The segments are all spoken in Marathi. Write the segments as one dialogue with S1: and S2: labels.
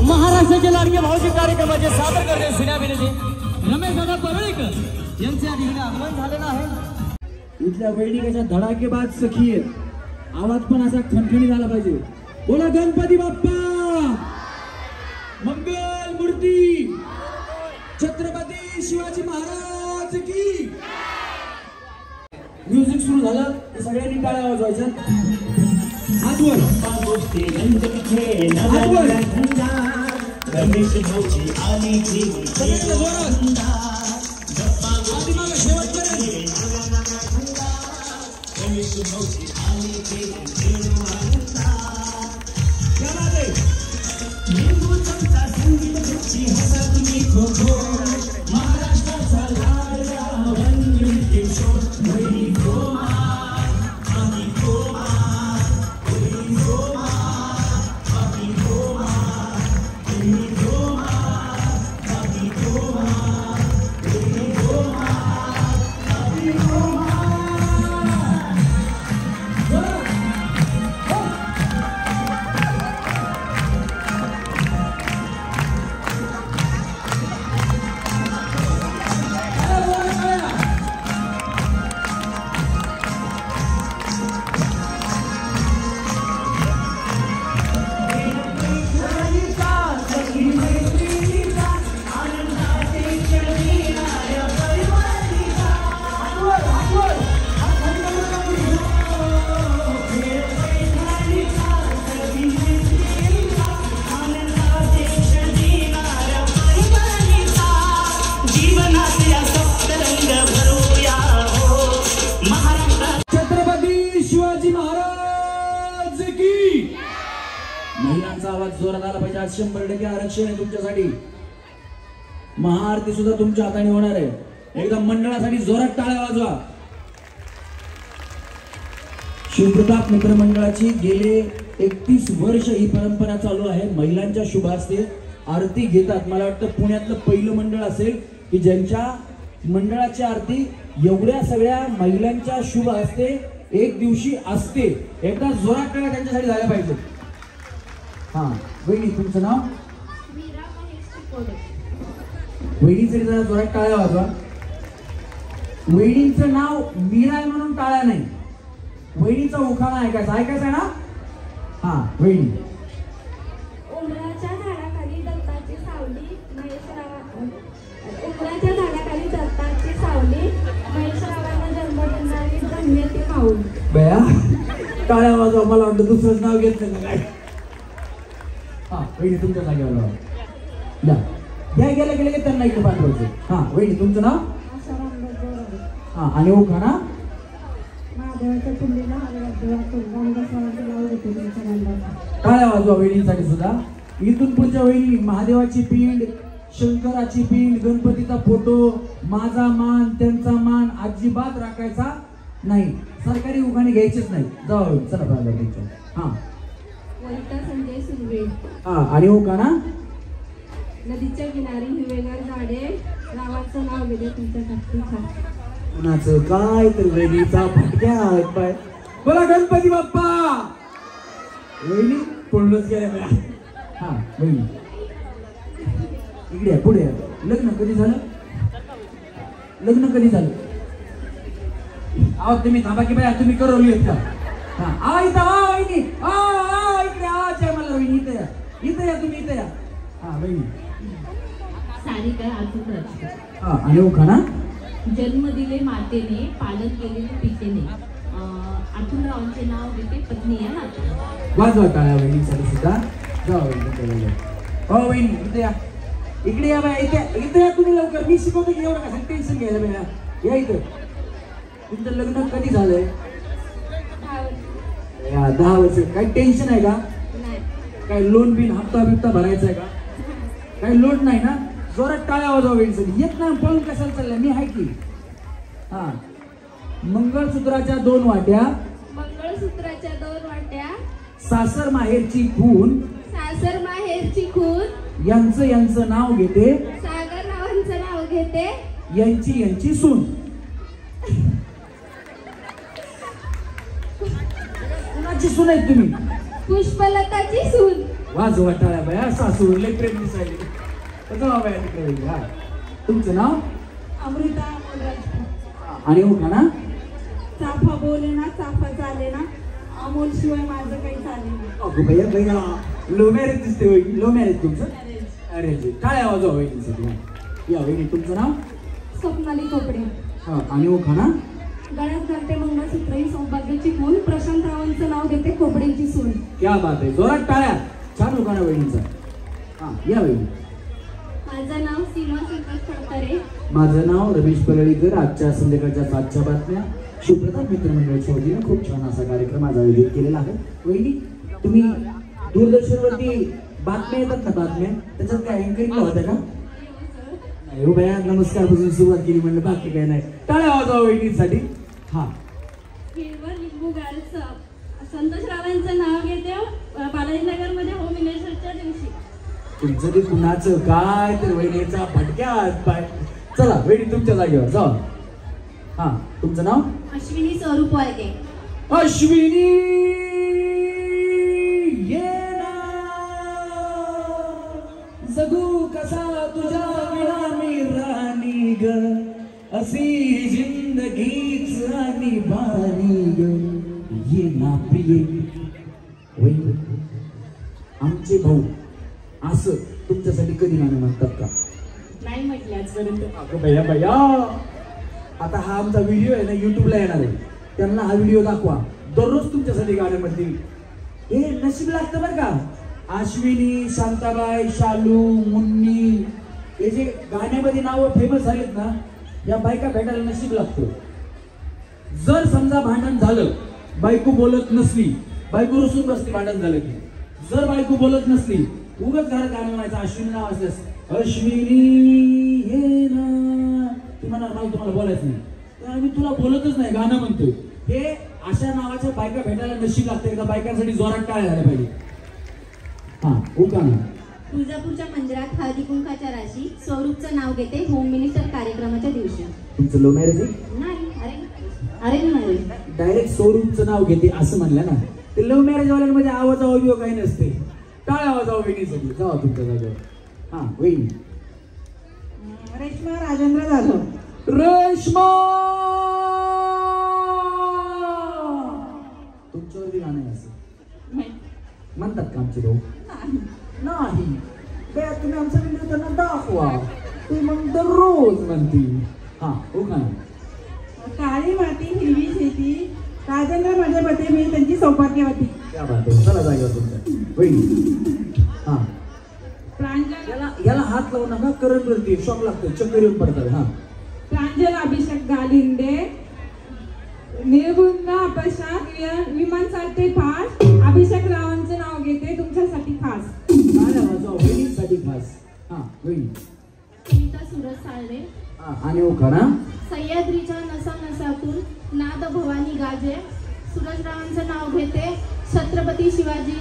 S1: महाराष्ट्राचे लाडके भाऊजी कार्यक्रमाचे सादर करणे सुन्या विनंती रमेश दादा परळीकर यांचे अधिकारी आगमन झालेलं आहे। इथल्या वैदिकाच्या धडाकेबाज सखी आवाज पण असा खणखणी झाला पाहिजे। बोला गणपती बाप्पा मंगल मूर्ती छत्रपती शिवाजी महाराज की। म्युझिक सुरू झालं तर सगळ्यांनी टाळ्या वाजवायच्या। हातवर हातवर रमेश भाऊची आली जी महाराष्ट्राचा लाडका महिलांचा आवाज जोरात आला पाहिजे। आज 100% आरक्षण आहे तुमच्यासाठी। महाआरती सुद्धा तुमच्या हाताने होणार आहे। एकदम मंडळासाठी जोरात टाळ्या वाजवा। शिवप्रताप मित्र मंडळाची गेले 31 वर्ष ही परंपरा चालू आहे। महिलांच्या शुभ हस्ते आरती घेतात। मला वाटतं पुण्यातलं पहिलं मंडळ असेल की ज्यांच्या मंडळाची आरती एवढ्या सगळ्या महिलांच्या शुभ हस्ते एक दिवशी असते। एकदा जोरात टाळ्या त्यांच्यासाठी झाल्या पाहिजे। हा वहिनी तुमचं नाव? वहिनीचं जरा जोरात टाळ्या वाजवा। वहिनीचं नाव मीरा आहे म्हणून टाळ्या नाही, वहिनीचा उखाणा ऐकायचा ऐकायचा ना। हा वहिनी।
S2: उमराच्या झाडाखाली दत्ताची सावली उमराच्या झाडाखाली दत्ताची सावली महेशरावांना जन्म देणारी धन्य ती माऊली।
S1: बया टाळ्या वाजवा। मला वाटतं दुसरं नाव घेतलं का काय। हा वहिनी तुमच्या जागेवर घ्या गेल्या गेले की त्यांना इकडे पाठवायचं। हा वहिनी तुमचं नाव? हा आणि उखाणा?
S2: महादेवाच्या पिंडीला
S1: टाळ्या वाजवा वहिनीसाठी सुद्धा। इथून पुढच्या वहिनी महादेवाची पिंड, शंकराची पिंड, गणपतीचा फोटो, माझा मान त्यांचा मान अजिबात राखायचा नाही। सरकारी उखाणे घ्यायचेच नाही। जाऊ चला प्राधान्य। हा
S2: संजय सुर्वे।
S1: हा आणि उखाणा?
S2: नदीच्या किनारी हिरवेगार झाडे गावाचं नाव गेले तुमच्यासाठी।
S1: कुणाचं काय तर वहिनीचा फटक्या पाय। बोला गणपती बाप्पा। वहिनी पळूनच गेल्या। हा वहिनी इकडे पुढे। लग्न कधी झालं? लग्न कधी झालं? आहो तुम्ही थांबा की बाया, तुम्ही करवली आहेत का? हा आ इथं आ वहिनी आ इकडे आवाज आहे मला। वहिनी इथं या, इथं या तुम्ही, इथं या। हा वहिनी
S2: सारिका आतून राजपूत।
S1: हा आणि उखाणा?
S2: जन्म दिले मातेने पालन केलेले पितेने आतुनरावांचे नाव घेते पत्नी या नाते।
S1: वाजवा टाळ्या वहिनीसाठी सुद्धा। जाऊ वहिनी। हो वहिनी इथे या, इकडे या बाया, इथे या तुम्ही लवकर। मी शिकवतो की एवढं कसं टेन्शन घ्यायला बाया। या इथं। तुमचं लग्न कधी झालंय? 10 वर्ष। काही टेन्शन आहे का? काही लोन बिन हप्ता बिप्ता भरायचा आहे का? काही लोन नाही ना? जोरात टाळ्या वाजवा वहिनीसाठी। येत नाही पळून कशाला चाललंय? मी आहे की। हा मंगळसूत्राच्या 2 वाट्या,
S2: मंगळसूत्राच्या 2 वाट्या,
S1: सासर माहेरची खून,
S2: सासर माहेरची खून,
S1: यांचं नाव घेते,
S2: सागर रावांचं नाव घेते,
S1: यांची सून। कोणाची सून आहेत तुम्ही?
S2: पुष्पलताची सून.
S1: वाजवा टाळ्या बाया, सासू लय प्रेम दिसायले. जावा बाया तिकडे वहिनी. हा, तुमचं नाव?
S3: अमृता.
S1: आणि उठा ना.
S3: चाफा बोले ना, चाफा चाले ना, अमोल शिवाय माझं काही चालेल नाही.
S1: अगो भैया भैया, लव्ह मॅरेज दिसते वहिनी. लव्ह मॅरेज तुमचं? अरे टाळ्या वाजवा वहिनीसाठी. या वहिनी, तुमचं नाव?
S3: स्वप्नाली कोपडे.
S1: हा, आणि उठा ना.
S3: गळ्यात घालते मंगळसूत्र ही सौभाग्याची खून. प्रशांत रावांचं नाव घेते कोपडेची सून.
S1: क्या बात आहे, जोरात टाळ्या. छान उखाणा वहिनीचा. हा, या वहिनी.
S3: माझं नाव सीमा संतोष फडतरे.
S1: माझं नाव रमेश परळीकर. आजच्या संध्याकाळच्या 7च्या बातम्या सुप्रताप मित्रमंडळाच्या वतीनं खूप छान असा कार्यक्रम आज आयोजित केलेला आहे. वहिनी, तुम्ही दूरदर्शनवरती बातम्या येतात ना, बातम्या त्याच्यात काय अँकरिंगला होत्या का? नाही हो बाया, नमस्कारपासून सुरुवात केली म्हणलं, बाकी काय नाही. टाळ्या वाजवा वहिनीसाठी. हा,
S3: हिरवळ लिंबू गारचं संतोष रावांचं नाव घेते बालाजीनगर मध्ये होम मिनिस्टरच्या दिवशी.
S1: तुमचं ते कुणाचं काय तर वहिनीचा फटक्या हात पाय. चला वहिनी, तुमच्या जागेवर जावा. हा, तुमचं नाव?
S3: अश्विनी स्वरूप वाळके.
S1: अश्विनी ये ना, जगू कसा तुझ्या विना मी राणी ग, अशी जिंदगीच आणि बाणी ग. ये ना प्रिये. वहिनी, आमचे भाऊ असं तुमच्यासाठी कधी गाणं म्हणतात का?
S3: नाही म्हटले आजपर्यंत.
S1: अगं भैया भैया, आता हा आमचा व्हिडिओ आहे ना, युट्यूबला येणार आहे. त्यांना हा व्हिडिओ दाखवा, दररोज तुमच्यासाठी गाणं म्हणतील. हे नशीब लागतं बरं का. अश्विनी, शांताबाई, शालू, मुन्नी, हे जे गाण्यामध्ये नावं फेमस झालेत ना, या बायका भेटायला नशीब लागतं. जर समजा भांडण झालं, बायको बोलत नसली, बायको रुसून बसते भांडण झालं की. जर बायको बोलत नसली, उगाच घरात गाणं म्हणायचं, अश्विनी नाव असल्यास, अश्विनी हे ना. ती म्हणणार मला तुम्हाला बोलायचं नाही, तर आम्ही तुला बोलतच नाही, गाणं म्हणतोय. हे अशा नावाच्या बायका भेटायला नशीब लागते. एकदा बायकांसाठी जोरात टाळ्या झाल्या पाहिजे. हा, उखाणा.
S3: तुळजापूरच्या मंदिरात हळदी कुंकाच्या राशी स्वरूपचं नाव घेते होम मिनिस्टर कार्यक्रमाच्या दिवशी.
S1: तुमचं लव्ह मॅरेज आहे?
S3: नाही, अरे नाही.
S1: डायरेक्ट स्वरूपचं नाव घेते असं म्हणलं ना. ते लव्ह मॅरेज वाल्यांमध्ये आवाज अवयव काही नसते. टाळ्या आवाज वहिनीसाठी. जावा तुमच्या जागेवर. हा, वहिनी.
S3: रेश्मा राजेंद्र जाधव.
S1: रेश्मा, तुमच्यावरती गाणं आहे असं म्हणतात का आमचे भाऊ? नाही बया, तुम्ही आमचा व्हिडिओ त्यांना दाखवा, ते मग दररोज म्हणती. हा, हो का.
S3: काळी माती हिरवी शेती राजेंद्र माझे पती मी त्यांची सौभाग्यवती.
S1: क्या बात आहे. चला जागेवर तुमच्या वहिनी. हा,
S3: प्रांजल
S1: याला हात लावू नका, करंट वरती शॉक लागतो, चक्कर येऊन पडतात. हा,
S3: प्रांजल अभिषेक गालिंदे. निर्गुण अपशात विमान चालते फास्ट. अभिषेक रावांचं नाव घेते तुमच्यासाठी खास.
S1: टाळ्या वाजवा वहिनीसाठी खास. हा, वहिनी.
S2: सुनीता सुरज साळवे.
S1: हा, आणि उखाणा.
S2: सह्याद्रीच्या नसा नसातून नाद भवानी गाजे, सूरजरावांचं नाव घेते छत्रपती शिवाजी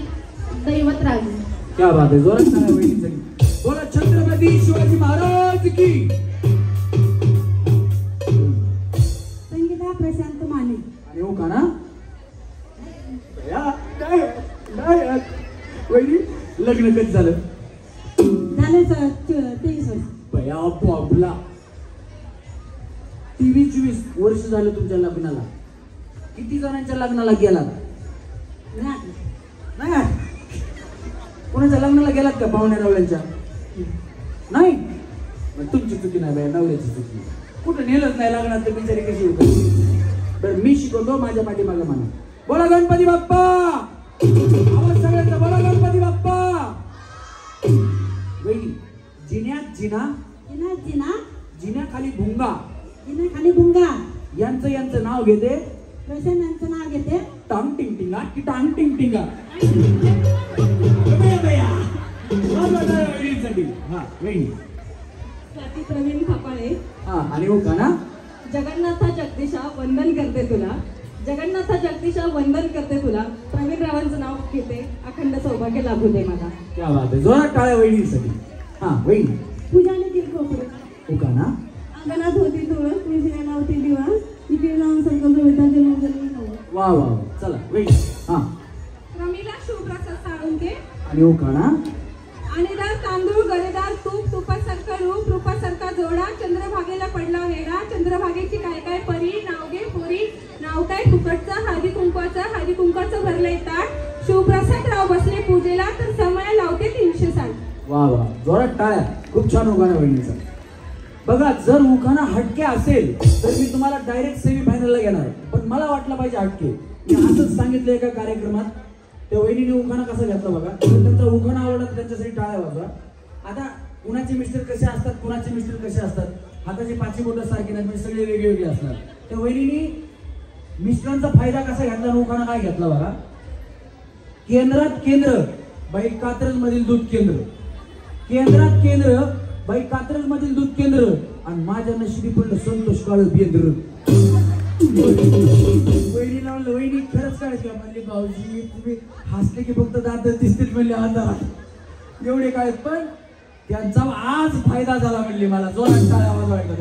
S2: दैवतराजे.
S1: क्या बात आहे. जोरात टाळ्या वहिनीसाठी. बोला छत्रपती शिवाजी महाराज की.
S3: संगीता प्रशांत माने.
S1: आणि उखाणा. वहिनी, लग्न कधी झालं?
S3: झाले सर 23 वर्ष.
S1: बया बाबला, 23-24 वर्ष झालं तुमच्या लग्नाला. किती जणांच्या लग्नाला गेलात? नाही. कोणाच्या लग्नाला गेलात का पाहुण्या नवऱ्यांच्या? नाही. तुमची चुकी नाही बाई, नवऱ्याची चुकी. कुठं नेलंच नाही लग्नात तर बिचारी कशी होती. बरं, मी शिकवतो, माझ्या पाठीमागं म्हणा. बोला गणपती बाप्पा. आवाज सगळ्यांचा. बोला गणपती बाप्पा. वहिनी, जिन्यात जिना, जिन्याखाली भुंगा,
S3: खाली भुंगा
S1: यांचं नाव घेते
S3: प्रशांत यांचं नाव घेते
S1: टांग टिंग टिंगा की टांग टिंग टिंगा. हा, वहिनी.
S3: स्वाती प्रवीण खपाळे.
S1: हा, आणि उखाणा.
S3: जगन्नाथा जगदीशा वंदन करते तुला. जगन्नाथा जगदीशा वंदन करते तुला. प्रवीण रावांचं नाव घेते अखंड सौभाग्य लाभू दे मला.
S1: क्या बात आहे. जोरात टाळ्या वहिनीसाठी. हा, वहिनी.
S3: पूजा निखिल खोपडे.
S1: उखाणा.
S3: अंगणात होती तुळस तुळशीला लावती दिवा. इकडे लावून संकल्प वेदाचे लोक.
S1: वा वा वा. चला वहिनी. हा, आणि उखाणा
S3: आणेदार तांदूळ गरेदार तूप तुपासारखं रूप रूपासारखा जोडा चंद्रभागेला पडला वेडा चंद्रभागेची काय काय परी नाव घे पोरी नाव काय फुकटचं हळदी कुंकाचं भरलंय ताट शिवप्रसादराव बसले पूजेला तर समय लावते 360.
S1: वा वा, जोरात टाळ्या. खूप छान उखाणा वहिनीचा. बघा, जर उखाणा हटके असेल तर मी तुम्हाला डायरेक्ट सेमीफायनलला घेणार, पण मला वाटलं पाहिजे हटके. मी असंच सांगितलं एका कार्यक्रमात, त्या वहिनीने उखाणा कसा घेतला बघा. तर त्यांचा उखाणा आवडला तर त्यांच्यासाठी टाळ्या वाजवा. आता कुणाचे मिस्टर कसे असतात, कुणाचे मिस्टर कसे असतात, हाताचे पाची बोटं सारखे नाही, म्हणजे सगळे वेगळे असतात. त्या वहिनीने मिस्टरांचा फायदा कसा घेतला आणि उखाणा काय घेतला बघा. केंद्रात केंद्र बाई कात्रज मधील दूध केंद्र, केंद्रात केंद्र बाई कात्रज मधील दूध केंद्र, आणि माझ्या नशिबी पडलं संतोष काळ केंद्र. वहिनीला म्हणलं, वहिनी खरंच काढायचं म्हणले, भाऊजी तुम्ही हसले की फक्त दात दिसतील म्हणले अंधारात एवढे काय, पण त्यांचा आज फायदा झाला म्हणले. मला जोरात टाळ्या वाजवायला.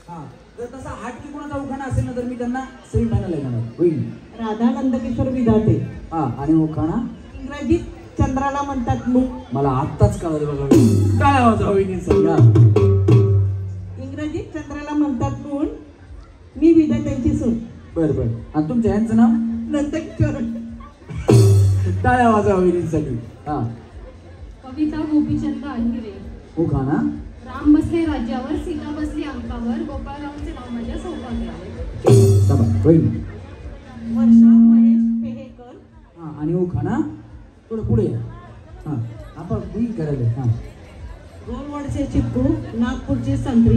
S1: हा, जर तसा हाटकी कोणाचा उखाणा असेल ना तर मी त्यांना सेमीफायनल घेणार. होईल
S4: राधा नंदकिशोर विधाते.
S1: हा, आणि उखाणा
S4: इंग्रजीत चंद्राला म्हणतात मून.
S1: मला आत्ताच कळलं बघा. टाळ्या वाजवा वहिनीचा.
S4: इंग्रजीत चंद्राला म्हणतात मून. मी विधात्यांची सून.
S1: बर बर. आणि तुमच्या यांचं नाव?
S4: नंदकिशोर.
S1: टाळ्या वाजवा वहिनीसाठी. हा,
S2: कविता गोपीचंद अंगिरे.
S1: उखाणा
S2: राम बसले राज्यावर सीता बसली अंकावर गोपाळरावांचे नाव माझ्या सौभाग्यावर.
S1: वहिनी.
S4: वर्षा महेश पेहेकर.
S1: हा, आणि उखाणा थोडं पुढे या. हा, आपण बुई करायला. हा,
S4: गोलवाडचे चिक्कू. नागपूरची संत्री.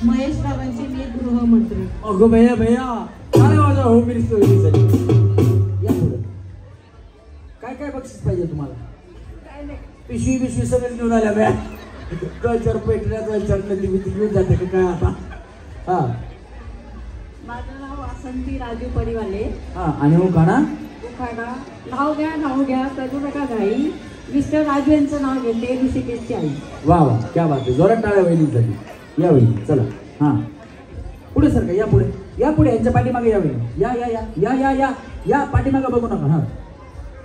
S4: महेश रावांची मी गृहमंत्री.
S1: अगो भैया भैया, टाळ्या वाजवा हो मेरी वहिनीसाठी. या पुढे. काय काय बक्षीस पाहिजे तुम्हाला? पिशवी बिशवी सगळं घेऊन आल्या बॅ. कल्चर पेटल्या कल्चर नदी भीती घेऊन जाते का काय आता. हा,
S3: माझं नाव वासंती राजू पडिवाले.
S1: हा, आणि उखाणा
S3: उखाणा नाव घ्या करू नका घाई मिस्टर राजू यांचं नाव घेते ऋषिकेशची आई.
S1: वा वा, क्या बात आहे. जोरात टाळ्या वहिनीसाठी. या वहिनी चला. हा, पुढे सर का, या पुढे, या पुढे, यांच्या पाठीमागे या वहिनी. या या या या या या या पाठीमागे बघू नका. हा,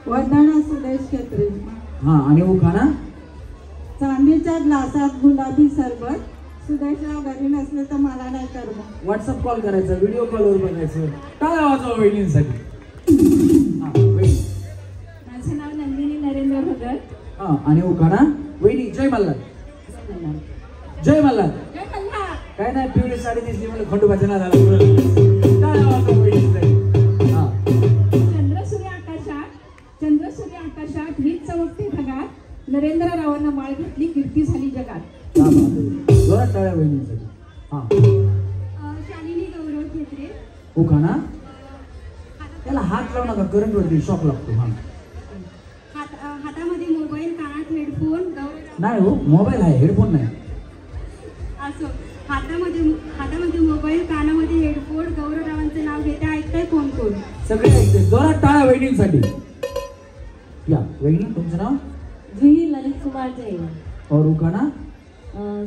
S4: वंदना सुदेश खेत्रे.
S1: हा, आणि उखाणा
S4: चांदीच्या ग्लासात गुलाबी सरबत. सुदेशराव घरी नसले तर मला नाही करमत.
S1: व्हॉट्सअप कॉल करायचा, व्हिडिओ कॉलवर बघायचं. टाळ्या वाजवा वहिनींसाठी. हा, वहिनी.
S3: माझं नाव नंदिनी नरेंद्र भगत.
S1: हा, आणि उखाणा वहिनी. जय मल्हार. जय मल्हार. काय नाही, पिवळी साडी दिसली म्हणजे खंडोबाच्या नादाला. टाळ्या वाजवा वहिनींसाठी. हा,
S3: चंद्रसूर्य आकाशात वीज चमकते ढगात नरेंद्ररावांना माळ घातली कीर्ती झाली जगात.
S1: क्या बात आहे. जोरात टाळ्या वहिनींसाठी. हा,
S3: शालिनी गौरव खेत्रे.
S1: उखाणा त्याला हात लावू नका, करंट वरती शॉक लागतो. हा,
S3: हातामध्ये मोबाईल कानात हेडफोन
S1: नाही हो, मोबाईल आहे, हेडफोन नाही.
S3: असो हातामध्ये मोबाईल कानामध्ये हेडफोन गौरवरावांचे नाव घेते ऐकताय कोण कोण
S1: सगळे ऐकते. जोरात टाळ्या वहिनींसाठी. या वहिनी, तुमचं नाव?
S5: जुही ललित कुमार जैन.
S1: और उखाणा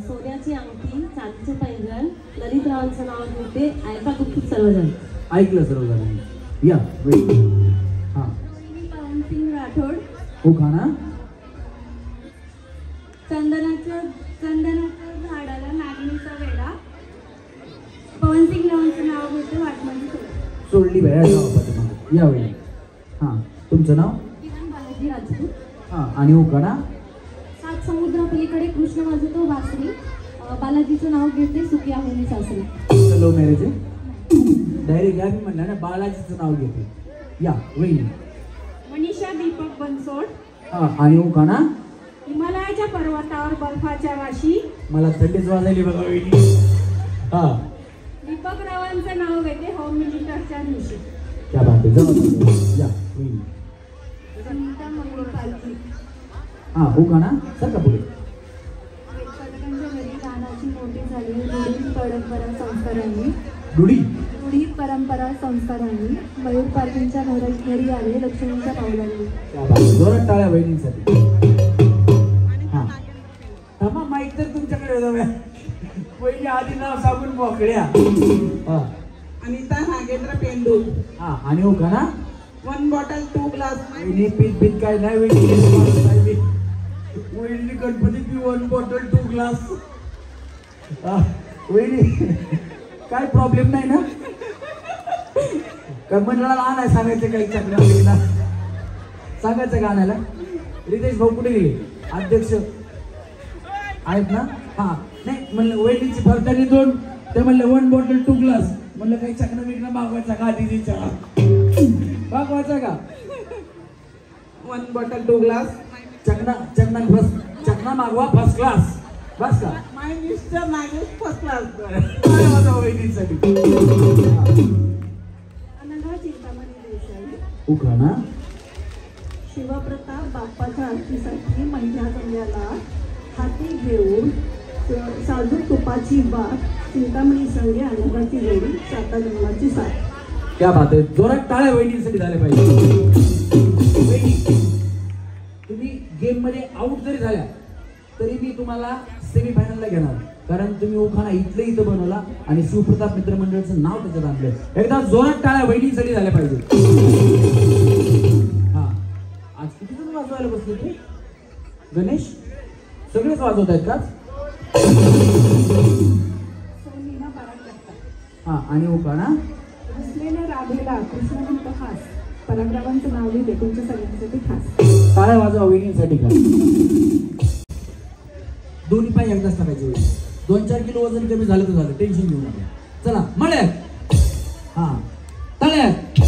S5: सोन्याची अंगठी चांदीचे पैंजण ललितरावांचं नाव घेते ऐका गुपचूप सर्वजण.
S1: ऐकलं सर्व जणांनी. या वहिनी. हा,
S3: पवनसिंग राठोड.
S1: उखाणा
S3: चंदनाच्या झाडाला नागणीचा वेडा पवनसिंग रावांचं नाव घेते वाटमध्ये
S1: सोडली वेळा पाठीमागे. या वहिनी. हा, तुमचं नाव?
S3: किरण बालाजी राजपूत.
S1: हा, आणि उखाणा
S3: 7 समुद्रापलीकडे कृष्ण वाजवतो बासरी बालाजीचं नाव घेते सुखी आहे मी सासरी.
S1: लव्ह मॅरेज आहे. डायरेक्ट या, मी म्हणलं ना बालाजीचं नाव घेते. या वहिनी.
S3: मनीषा दीपक बनसोड.
S1: हा, आणि उखाणा
S3: हिमालयाच्या पर्वतावर बर्फाच्या राशी
S1: मला थंडीच वाजायली बघा वहिनी. हा,
S3: दीपक रावांचं नाव घेते होम मिनिस्टरच्या दिवशी.
S1: क्या बात आहे. जवळ या वहिनी.
S3: संगीता मयूर पालखी.
S1: हा, उखाणा सर का पुढे.
S3: पदकांच्या घरी लहानाची मोठी झाली रूढी परंपरा संस्कारांनी
S1: डुडी.
S3: रूढी परंपरा संस्कारांनी मयूर पालखींच्या घरी आले लक्ष्मींच्या पावलांनी.
S1: क्या बात आहे. जोरात टाळ्या वहिनींसाठी. हा, थांबा, माईक तर तुमच्याकडे जाऊया. वहिनी आधी नाव सांगून मोकळ्या. हा,
S4: अनिता नागेंद्र पेंडू.
S1: हा, आणि उखाणा
S4: 1 बॉटल 2 ग्लास.
S1: वहिनी पीत काय नाही वहिनी वहिनी गणपती 1 बॉटल 2 ग्लास. वहिनी काय प्रॉब्लेम नाही ना? का मंडळाला आणाय सांगायचं काही चक्रा सांगायचं का आणायला? रितेश भाऊ कुठे गेले? अध्यक्ष आहेत ना? हा नाही म्हणलं वहिनीची फरतानी 2 ते म्हणलं 1 बॉटल 2 ग्लास. म्हणलं काही चक्रा बिकरा मागवायचा का? आधी विचारा मागवायचा का?
S4: 1 बॉटल 2 ग्लास.
S1: चकना मागवा फर्स्ट क्लास. बस का?
S4: My mister Nagesh first class.
S1: काय माझ्या वहिनीसाठी
S5: अनघा चिंतामणी देसाई.
S1: उखाणा.
S5: शिवप्रताप बाप्पाच्या आरतीसाठी महिला जमल्याला हाती घेऊन साधू तुपाची बात चिंतामणी संगे अनघाची जोडी 7 जन्माची साथ.
S1: क्या बात आहे. जोरात टाळ्या वहिनीसाठी झाले पाहिजे. वहिनी तुम्ही गेम मध्ये आउट जरी झाल्या तरी मी तुम्हाला सेमीफायनलला घेणार, कारण तुम्ही उखाणा इथं बनवला आणि शिवप्रताप मित्रमंडळाचं नाव त्याच्यात आणलं. एकदा जोरात टाळ्या वहिनीसाठी झाल्या पाहिजे. हा आज किती जण वाजवायला बसले ते? गणेश सगळेच वाजवत आहेत का? हा आणि उखाणा.
S3: हसलेल्या राधेला कृष्णभक्त खास. पराक्रमांचं नाव लिहिले तुमच्या सगळ्यांसाठी खास.
S1: टाळ्या वाजवा वहिनींसाठी का? दोन्ही पाय एकदाच टाकायचे. 2-4 किलो वजन कमी झालं तर झालं, टेन्शन घेऊ नका. चला मळ्यात. हा तळ्यात.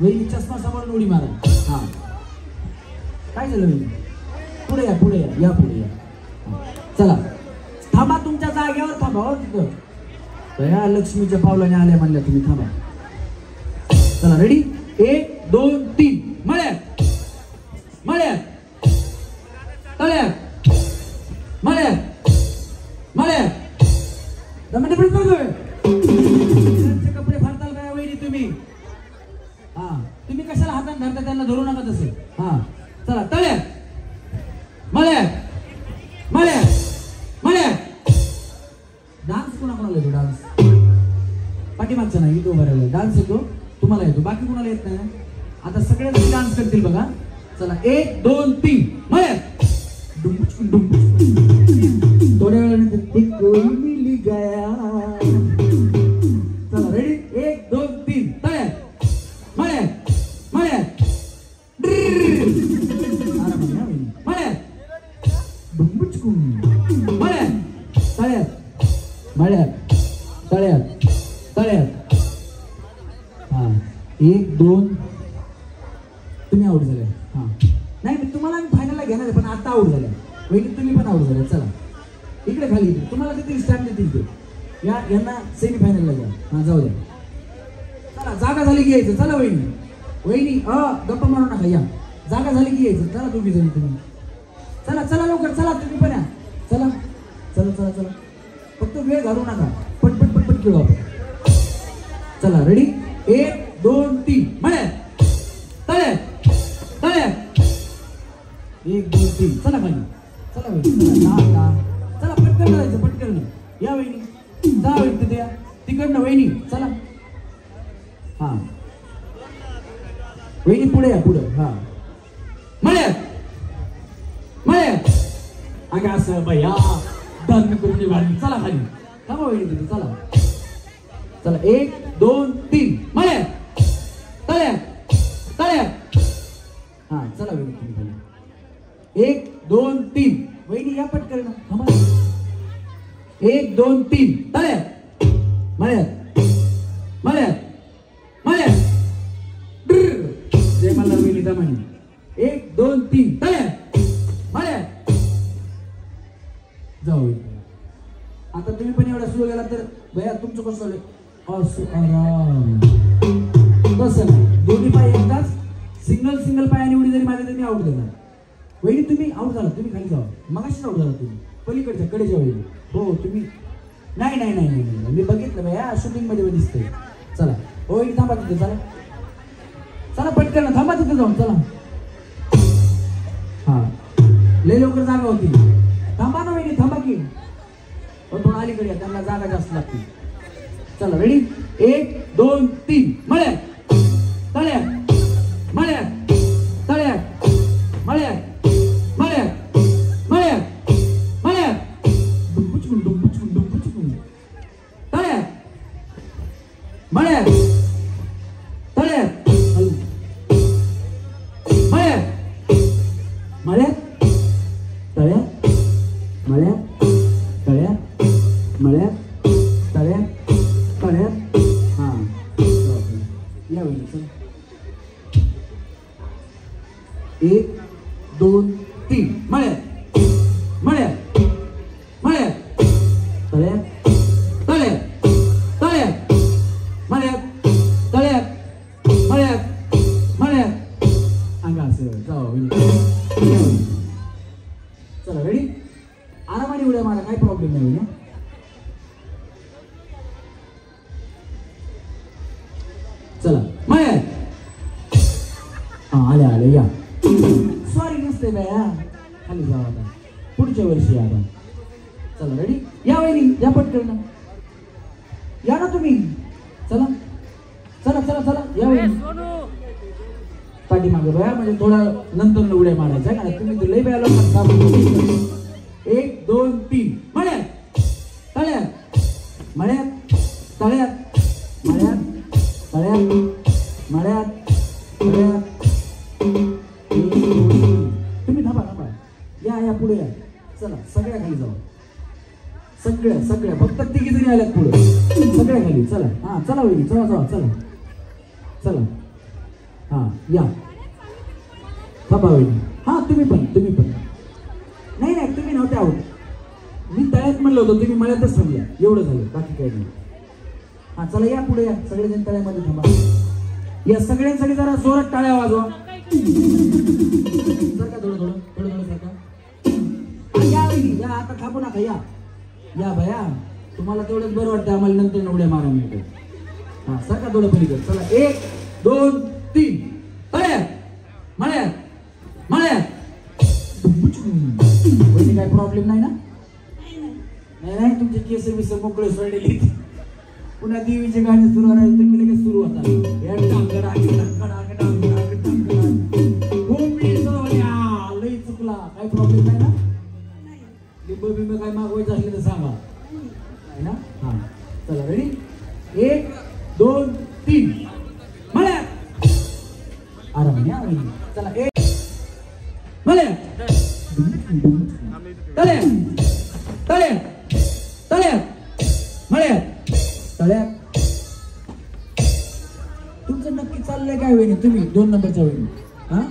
S1: वहिनी चष्मा सांभाळून उडी मारा. हा काय झालं वहिनी? पुढे या पुढे या पुढे या. चला थांबा तुमच्या जागेवर थांबा. हो तिथं या लक्ष्मीच्या पावलाने आल्या म्हणल्या तुम्ही. थांबा. चला रेडी 1 2 3. मळ्यात मळ्यात तळ्यात मळ्यात मळ्यात. कपडे फाडताल काय वहिनी तुम्ही? हा तुम्ही कशाला हातात धरता? त्यांना धरू नका तसं. हा चला तळ्यात मळ्यात मळ्यात मळ्यात. डान्स कोणाला येतो? डान्स पाठीमागचा नाही, इथं उभा राहिला. डान्स येतो तुम्हाला, येतो, बाकी कोणाला येत नाही. आता सगळे डान्स करतील बघा. चला 1 2 3. मळ्यात थोड्या वेळानंतर ते कोई मिल गया. चला रेडी 1 2 3. तळ्यात मळ्यात मळ्यात मळ्यात मळ्यात तळ्यात मळ्यात तळ्यात तळ्यात. हा 1 2. तुम्ही आउट झाले. हा नाही तुम्हाला आम्ही फायनलला घेणार आहे, पण आता आउट झाल्या वहिनी. तुम्ही पण आउट झाल्या. चला इकडे खाली इकडे तुम्हाला किती स्टॅम्प देतील ते यांना सेमीफायनलला घ्या. हा जाऊ द्या. चला जागा झाली की यायचं. चला वहिनी वहिनी गप्पा मारू नका. या जागा झाली की यायचं. चला दोघी जणी तुम्ही. चला चला लवकर चला तुम्ही पण या. चला चला चला चला फक्त वेळ घालू नका. पटपट पटपट खेळू आपण. चला रेडी 1 2 3. मळ्यात तळ्यात तळ्यात 1 2 3. चला खाली. चला वहिनी चला पटकन करायचं पटकन. या वहिनी जा वहिनी तिथे या. तिकडनं वहिनी चला. हा वहिनी पुढे या पुढे. हा मळ्यात मळ्यात. अगं असं भैया धन करून वाढली. चला खाली. थांबा वहिनी तिथे. चला चला 1 2 3. मळ्यात तळ्यात तळ्यात. हा चला वहिनी तुम्ही खाली. 1 2 3. वहिनी या पटकन ना. थांबा 1 2 3. तळ्यात मळ्यात मळ्यात मळ्यात. जय मला वहिनी दमानी. 1 2 3. तळ्यात मळ्यात. जाऊ आता तुम्ही पण एवढा सुरू गेला तर भैया तुमचं कसं झालं? आराम तसं नाही. दोन्ही पाय एकदाच सिंगल पायाने उडी जरी माझ्या तरी आउट देणार. वहिनी तुम्ही आउट झाला. तुम्ही खाली जावा. मगाशीच आउट झाला तुम्ही. पलीकडच्या कडेच्या वहिनी. हो तुम्ही नाही नाही नाही नाही मी बघितलं भैया शूटिंग मध्ये दिसतंय. चला हो वहिनी थांबा तिथे. चला चला पटकन ना. थांबा तिथे जाऊन. चला हा लय लवकर जागा होती. थांबा ना वहिनी. थांबा की थोडं अलीकडे या. त्यांना जागा जास्त लागते. चला रेडी 1 2 3. मळ्यात तळ्यात मळ्यात तळ्यात मळ्यात मळ्यात मळ्यात मळ्यात डुंबुचकुन डुंबुचकुन डुंबुचकुन तळ्यात मळ्यात तळ्यात मळ्यात मळ्यात तळ्यात मळ्यात तळ्यात मळ्यात तळ्यात तळ्यात हा या होईल चल 1 2 3 मळ्यात मळ्यात मळ्यात तळ्यात तळ्यात तळ्यात मळ्यात तळ्यात मळ्यात मळ्यात अंगा असं जाऊ चला रेडी आरामाने उड्या मारा काही प्रॉब्लेम नाही होईल चला मळ्यात हा आले आले या सॉरी नसते बाया खाली जाऊ आता पुढच्या वर्षी या आता चला रेडी या वहिनी या पटकन या ना तुम्ही चला चला चला चला या वहिनी पाठीमागे बया म्हणजे थोडा नंतर उड्या मारायचा कारण तुम्ही तर लई वेळा लोकांना 1 2 3 मळ्यात तळ्यात मळ्यात तळ्यात मळ्यात तळ्यात मळ्यात तळ्यात तुम्ही थांबा थांबा या या पुढे या चला सगळ्या खाली जाऊ सगळ्या सगळ्या फक्त तिघी जणी आल्यात पुढे सगळ्या खाली चला हा चला वहिनी चला चला चला चला हा या थांबा वहिनी हा तुम्ही पण नाही नाही तुम्ही नव्हते आहोत मी तळ्यात म्हणलं होतं तुम्ही मळ्यातच थांबल्या एवढं झालं बाकी काही नाही हा चला या पुढे या सगळेजण तळ्यामध्ये थांबा या सगळ्यांसाठी जरा जोरात टाळ्या वाजवा सरका थोडं थोडं थोडं थोडं सरका या वहिनी या आता थांबू नका या या भया तुम्हाला तेवढंच बरं वाटतं आम्हाला नंतर उड्या मारा मिळतो हा सरका थोडं पलीकडे चला 1 2 3 तळ्यात मळ्यात मळ्यात काही प्रॉब्लेम नाही ना नाही नाही तुमचे केस विस मोकळे सोडलेली पुन्हा देवीचे गाणे सुरू राहिले तुम्ही लगेच सुरू होता लई चुकला काही प्रॉब्लेम नाही ना लिंब बिंब काय मागवायचं असले तर सांगा नाही ना हा चला रेडी 1 2 3 मळ्यात आराम चला 1 मळ्यात तळ्यात तळ्यात तळ्यात मळ्यात तळ्यात तुमचं नक्की चाललंय काय वेळी तुम्ही 2 नंबरच्या वेळी हा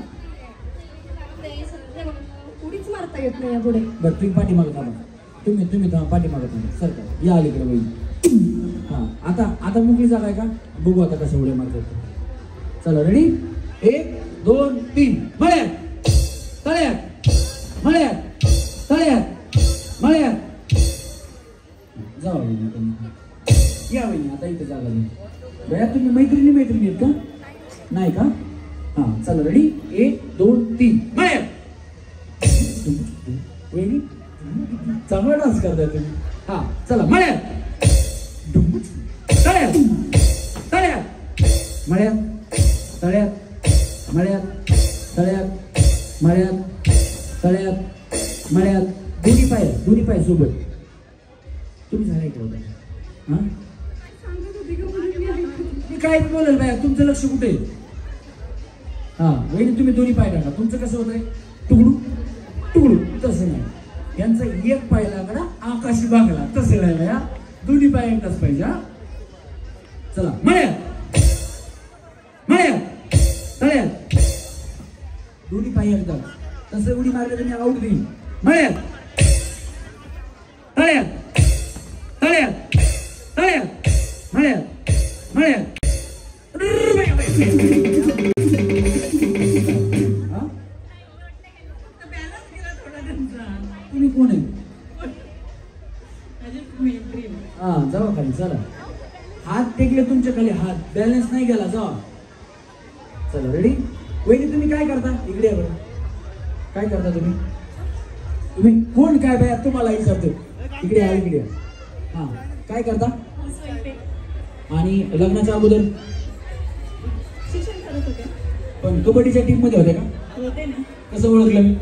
S3: उडीच मारता येत नाही या पुढे
S1: बरं तुम्ही पाठीमागं थांबा तुम्ही थांबा पाठीमागं थांबा सरकार या अलीकडे वहिनी हा आता मोकळी जागा आहे का बघू आता कसं उड्या मारतात चला रेडी 1 2 3 मळ्यात तळ्यात मळ्यात तळ्यात मळ्यात जाऊ या वहिनी आता इथे जागा नाही बया तुम्ही मैत्रिणी आहेत का नाही का हा चला रेडी 1 2 3 मळ्यात वहिनी चांगला डान्स करताय तुम्ही हा चला मळ्यात तळ्यात तळ्यात मळ्यात तळ्यात मळ्यात तळ्यात मळ्यात तळ्यात मळ्यात दोन्ही पाय सोबत तुम्ही झालाय का होता हा मी काय बोलेल बाया तुमचं लक्ष कुठे हा वहिनी तुम्ही दोन्ही पाय टाका तुमचं कसं होतंय तुकडू तुकडू तसं नाही यांचा एक पाय लागला आकाशी बागला तसं नाही बाया दोन्ही पाय एकटाच पाहिजे हा चला मळ्यात मळ्यात तळ्यात दोन्ही पाय एकदाच तसं उडी मारलं तर मी आऊट देईन मळ्यात तळ्यात तळ्यात तळ्यात मळ्यात मळ्यात तुम्ही कोण आहे हा जावा खाली चला हात टेकले तुमच्या खाली हात बॅलन्स नाही गेला जावा चला रेडी वहिनी तुम्ही काय करता इकडे बरं काय करता तुम्ही कोण काय बाया तुम्हाला विचारतो इकडे या इकडे हा काय करता आणि लग्नाच्या अगोदर
S3: शिक्षण करत होते
S1: पण कबड्डीच्या टीम मध्ये होते का?
S3: होते ना.
S1: कसं ओळखलं मी?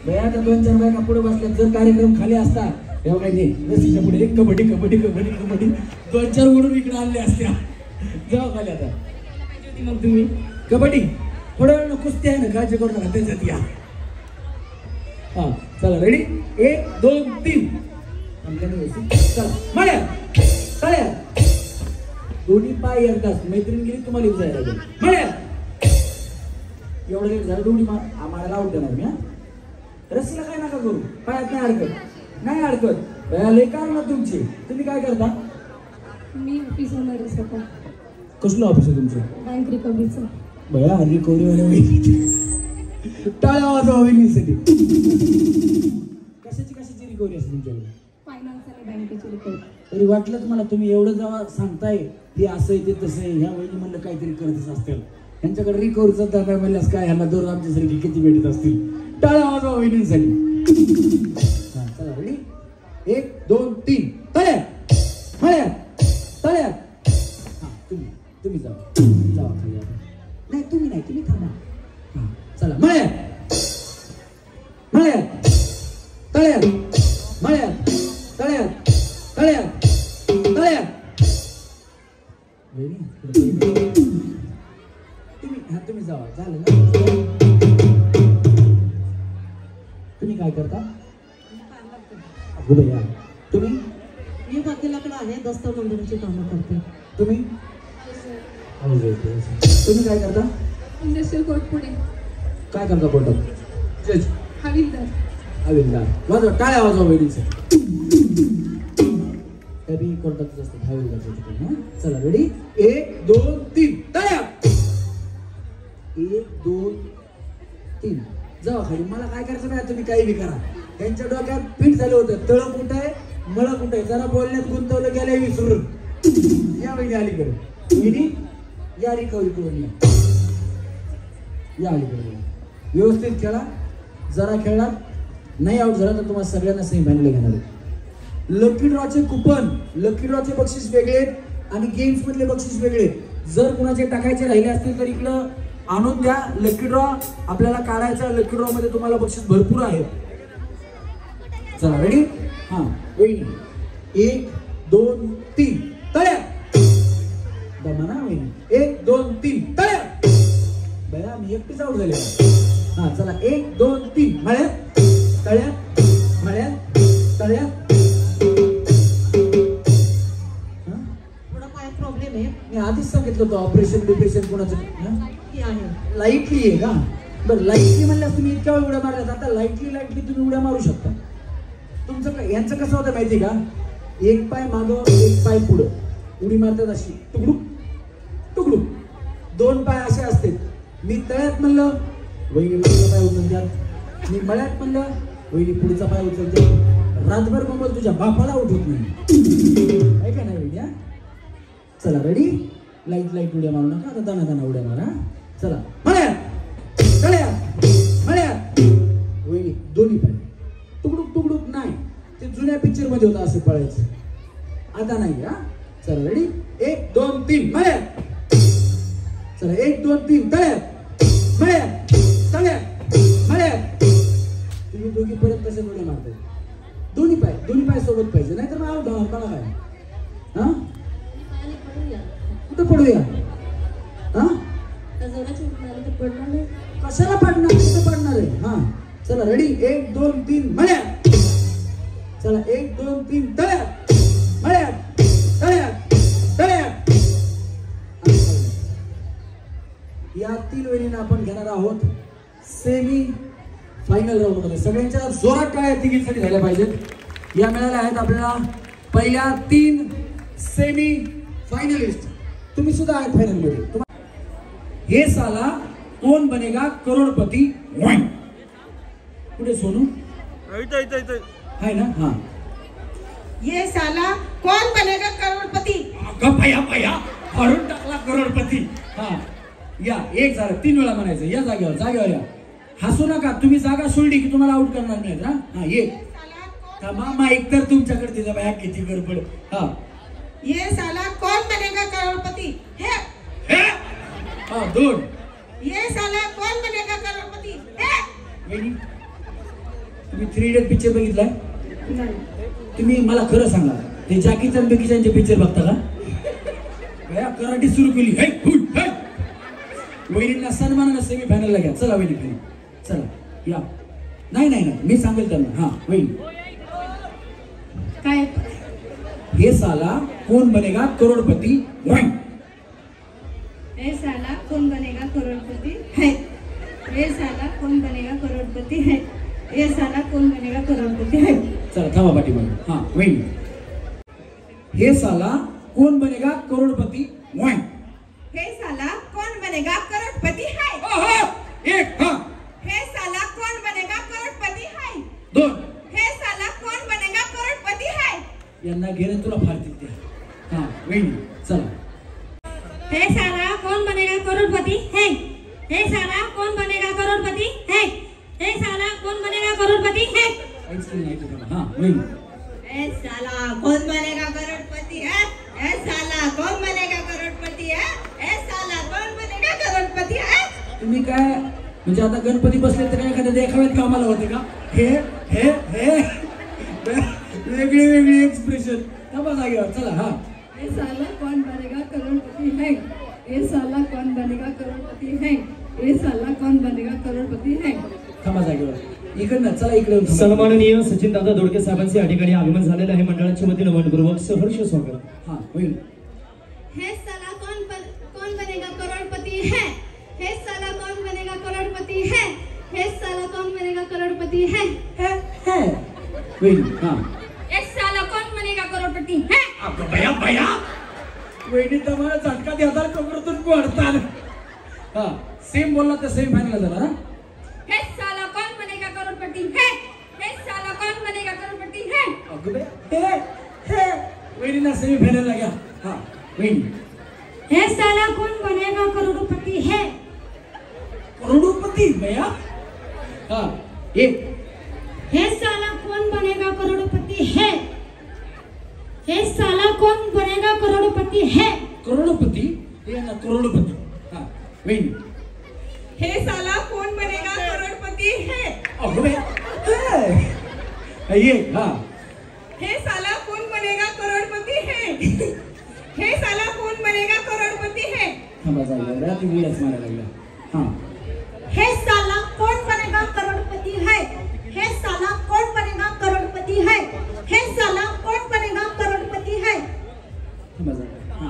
S1: बया आता 2-4 बायका पुढे बसल्या, जर कार्यक्रम खाली असता तेव्हा काय नाही रस्त्याच्या पुढे एक कबड्डी कबड्डी कबड्डी कबड्डी 2-4 ओढून इकडे आणले असत्या. जेव्हा खाली आता मग तुम्ही कबड्डी थोड्या वेळ कुस्ती आहे ना, काळजी करू नका, त्याच्यात या. हा चला रेडी, 1 2 3. चला म्हणा चला, दोन्ही पाय एकदाच. मैत्रीण गेली तुम्हाला येऊ जायला म्हणा. एवढं लेट झालं, दोन्ही आम्हाला आउट देणार मी. हा रस्सीला काय नका करू, पायात नाही अडकत, नाही अडकत. लय कारण तुमची. तुम्ही काय करता?
S3: मी ऑफिस होणार आहे स्वतः.
S1: कसलं ऑफिस आहे तुमचं?
S3: बँक रिकव्हरीचं.
S1: बया रिकव्हरी वाले टाळ्या वाजवा वहिनीसाठी. कशाची रिकव्हरी असते तुमच्याकडे?
S3: फायनान्स आणि बँकेची रिकव्हरी.
S1: तरी वाटलंच मला, तुम्ही एवढं जेव्हा सांगताय ते असं आहे ते तसं आहे, ह्या वहिनी म्हणलं काहीतरी करतच असतील. त्यांच्याकडे रिकव्हरीचा दादा म्हणल्यास काय, ह्यांना दर आमच्यासाठी किती भेटत असतील. टाळ्या वाजवा वहिनींसाठी. हा चला रेडी, 1 2 3. तळ्या म्हण्या तळ्या. हा तुम्ही जावा खाली आता. नाही तुम्ही नाही, तुम्ही थांबा. हा चला म्हण्या म्हण्या तळ्या म्हण्या तळ्या तळ्या तळ्या. तुम्ही जावा, झालं ना? तुम्ही काय करता? बोला. तुम्ही?
S4: मी वकिलाकडे आहे, दस्त मंदिराची कामं करते.
S1: तुम्ही? तुम्ही काय करता?
S3: Industrial court Pune.
S1: काय करता कोर्टात? जज,
S3: हवीलदार.
S1: हवीलदार. वाजवा टाळ्या वाजवा वहिनीचे. तरी कोर्टातच असतात हवीलदार. चला रेडी, 1 2 3. टाळ्या. 1 2 3. जावा खाली. मला काय करायचं नाही, तुम्ही काही बी करा. त्यांच्या डोक्यात फिट झालं होतं, तळ कुठं आहे मला कुठं आहे, जरा बोलण्यात गुंतवलं गेलं विसरून. या वहिनी अलीकडे. वहिनी या रिकव्हरी करून या अलीकडे. व्यवस्थित खेळा, जरा खेळा, नाही आउट झाला तर तुम्हाला सगळ्यांना सेमीफायनल घेणार आहे. लकी ड्रॉचे कुपन, लकी ड्रॉचे बक्षीस वेगळे आणि गेम्स मधले बक्षीस वेगळे. जर कुणाचे टाकायचे राहिले असतील तर इकडं आणून द्या. लकी ड्रॉ आपल्याला काढायचा. लकी ड्रॉ मध्ये तुम्हाला बक्षीस भरपूर आहे. चला रेडी. हा वहिनी 1 2 3. तळ्या. दमा ना वहिनी. 1 2 3. तळ्या. बया मी एकटीच आउट झाले. हा चला 1 2 3. मळ्या तळ्या मळ्या तळ्या.
S4: थोडा पाय प्रॉब्लेम आहे.
S1: मी आधीच सांगितलं होतं ऑपरेशन डिप्रेशन कोणाचं
S4: आहे.
S1: लाईटली आहे का? बरं लाईटली म्हणल्यास तुम्ही इतक्या वेळ उड्या मारल्यात, आता लाईटली तुम्ही उड्या मारू शकता. तुमचं यांचं कसं होतं माहिती का? एक पाय मागं एक पाय पुढं उडी मारतात अशी टुकडूक टुकडूक. 2 पाय असे असते. मी तळ्यात म्हणलं वहिनी पुढचा पाय उचलतात, मी मळ्यात म्हणलं वहिनी पुढचा पाय उचलते. रातभर मग तुझ्या बापाला उठवत नाही, आहे का नाही वहिनी? चला रेडी. लाईट उड्या मारू नका, आता दाना उड्या मारा. चला म्हण्या तळ्या म्हण्या वहिनी दोन्ही पाय तुकडूक तुकडूक. नाही ते जुन्या पिक्चर मध्ये होतं असं पळायचं, आता नाही. हा चला रेडी. 1 2 3. म्हण्या. चला 1 2 3. तळ्या म्हण्या तळ्या म्हण्या. तुम्ही दोघी परत कसे उड्या मारताय? दोन्ही पाय सोबत पाहिजे, नाहीतर मग आउट होणार. मला काय हा कुठं पडूया? हा कशाला पडणार? कुठं पडणार आहे? हा चला रेडी. 1 2 3. म्हण्या. चला 1 2 3. तळ्या म्हण्या तळ्या तळ्या. या 3 वहिनींना आपण घेणार आहोत सेमी फायनल राऊंड मध्ये. सगळ्यांच्या जोरात टाळ्या तिघींसाठी झाल्या पाहिजेत. या मिळाल्या आहेत आपल्याला पहिल्या 3 सेमी फायनलिस्ट. तुम्ही सुद्धा आहेत फायनल मध्ये. हे साला कौन बनेगा करोडपती? कुठे सोनू आहे ना? हा.
S4: ये साला कौन बनेगा करोडपती?
S1: भया फाडून टाकला करोडपती. हा या. 1 झालं. 3 वेळा म्हणायचं. या जागेवर या. हसू नका. तुम्ही जागा सोडली की तुम्हाला आउट करणार नाहीत. हा 1. मामा एकतर तुमच्याकडे तिचा बाया किती गडबड. हा
S4: ये साला कौन बनेगा करोडपती? हे.
S1: हा 2.
S4: ये साला
S1: तुम्ही 3 इडियट पिक्चर बघितलाय?
S5: नाही.
S1: तुम्ही मला खरं सांगा, ते जॅकी चॅन बेकी चॅनचे पिक्चर बघता का? बया कराटे सुरू केली, हे हुई हे. वहिनींना सन्मानानं सेमी फायनलला घ्या. चला वहिनी खाली, चला या. नाही नाही नाही, मी सांगेल त्यांना. हा वहिनी,
S3: काय
S1: हे साला कोण बनेगा करोडपती? वही.
S3: ए साला कौन बनेगा करोड़पति है? ए साला कौन बनेगा करोड़पति है? ए साला कौन बनेगा करोड़पति है?
S1: चला थांबा पाठीमागे. हा वहिनी, हे साला कोण बनेगा करोडपती? वही.
S3: हे साला कौन बनेगा करोड़पति है?
S1: एक. हा
S3: हे साला कौन बनेगा करोड़पति है?
S1: 2.
S3: हे साला कौन बनेगा करोड़पति है?
S1: यांना घेणे तुला फारतील त्या. हा वहिनी चला.
S3: हे साला कौन बनेगा करोड़पति है? हे साला कौन बनेगा करोड़पति है? हे साला कौन बनेगा करोड़पति है?
S1: काहीच केलं नाही तुम्हाला. हा वहिनी,
S3: ए साला कौन बनेगा करोड़पति है? ए साला कौन बनेगा करोड़पति है? ए साला कौन बनेगा करोड़पति है?
S1: तुम्ही काय म्हणजे आता गणपती बसले तर काय एखाद्या देखाव्यात कामाला होते का? हे हे हे वेगळी वेगळी एक्सप्रेशन. थांबा जागेवर. चला. हा
S5: ए साला कौन बनेगा करोड़पति है? ए साला कौन बनेगा करोड़पति है? ए साला कौन बनेगा करोड़पति है?
S1: थांबा जागेवर. इकडनं चला, इकडे येऊन थांबा.
S6: सन्माननीय सचिन दादा दोडके साहेबांचे या ठिकाणी आगमन झालेलं आहे. मंडळाच्या वतीनं मनपूर्वक सहर्ष स्वागत.
S1: हा होईल.
S3: हे साला कौन बनेगा करोड़पति है? हे साला कौन बनेगा करोड़पति है? हे साला कौन बनेगा करोड़पति है?
S1: होईल. हा
S3: ए साला कौन बनेगा करोड़पति है?
S1: अगं बया बया, वहिनी तुम्हाला झटका देतात कमरतून पडतात. हा सेम बोलला तर सेम फायनल झाला ना.
S3: हे साला कौन बनेगा करोड़पति है? हे साला कौन बनेगा करोड़पति है?
S1: अगं बया हे वहिनीला सेमी फायनलला घ्या. हा वहिनी,
S3: हे साला कौन बनेगा करोड़पति है?
S1: करोडपती बया. हा एक.
S3: हे साला कौन बनेगा करोड़पति है? हे साला कौन बनेगा करोड़पति है?
S1: करोडपती हे ना करोडपती. हा वहिनी,
S3: हे साला कौन बनेगा करोड़पति है?
S1: अगं बया एक. हा
S3: हे साला कौन बनेगा करोड़पति है? हे साला कौन बनेगा करोड़पति है?
S1: थांबा जागेवर. रात्री मुलाच मारायला लागला. हा
S3: हे साला कौन बनेगा करोड़पति है? हे साला कौन बनेगा करोड़पति है? हे साला कौन बनेगा करोड़पति है?
S1: थांबा जागेवर. हा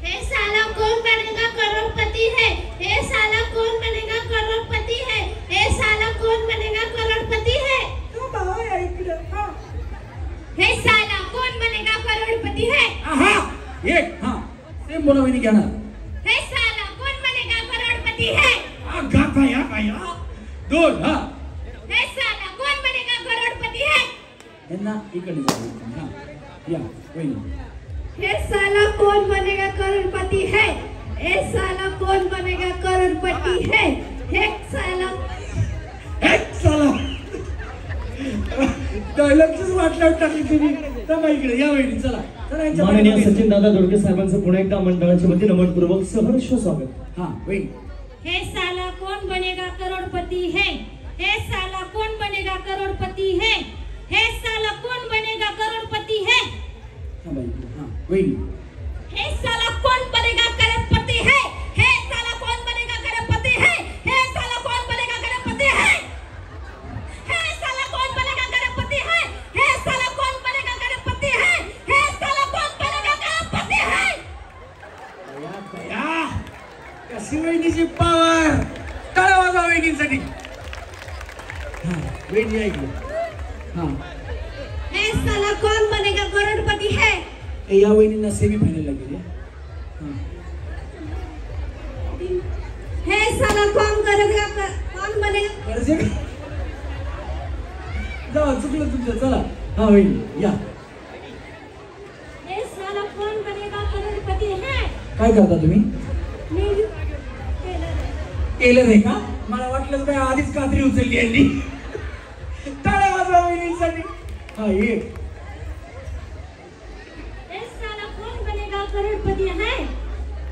S3: हे साला कौन बनेगा करोड़पति है? हे साला कौन बनेगा करोड़पति है? हे साला कौन बनेगा करोड़पति है? हे साला कौन बनेगा करोड़पति है?
S1: आहा एक. हा सेम बोला वहिनी घेणार.
S3: हे साला कौन बनेगा करोड़पति है?
S1: गा बया बया. 2. हा
S3: हे साला कौन बनेगा करोड़पति है?
S1: यांना इकडे जाऊ. हा या वहिनी,
S3: हे साला कौन बनेगा करोड़पति है? ए साला कौन बनेगा करोड़पति है? हे साला
S1: एक साला डायलॉगच वाटल्यावर टाकली तुम्ही. थांबा इकडे या वहिनी. चला चला यांच्या
S6: माननीय
S1: पाठीमागे.
S6: सचिन दादा दोडके साहेबांचं पुन्हा एकदा मंडळाच्या वतीनं मनपूर्वक सहर्ष स्वागत.
S1: हा वहिनी,
S3: हे साला कौन बनेगा करोड़पति है? हे साला कौन बनेगा करोड़पति है? हे साला कौन बनेगा करोड़पति है?
S1: थांबा इकडे. हा वहिनी,
S3: हे साला कौन बनेगा करोड़पति है? हे साला कौन बनेगा करोड़पति है? हे साला कौन बनेगा करोड़पति है? हे साला कौन बनेगा करोड़पति है? हे साला कौन बनेगा करोड़पति है? हे साला कौन बनेगा करोड़पति है?
S1: बया बया, कशी वहिनीची पावर. टाळ्या वाजवा वहिनींसाठी. हा वहिनी या इकडे. हा
S3: हे साला कौन बनेगा करोड़पति है?
S1: या वहिनींना सेमी फायनलला गेले. हा
S3: हे साला कौन बनेगा
S1: कर्जे जाऊ चुकलं तुमचं. चला हा वहिनी या.
S3: हे साला कौन बनेगा करोड़पति है?
S1: काय करता तुम्ही?
S3: मी
S1: केलं नाही का? मला वाटलं काय आधीच कात्री उचलली यांनी. टाळ्या वाजवा वहिनींसाठी. हा एक.
S3: हे साला कौन बनेगा करोड़पति है?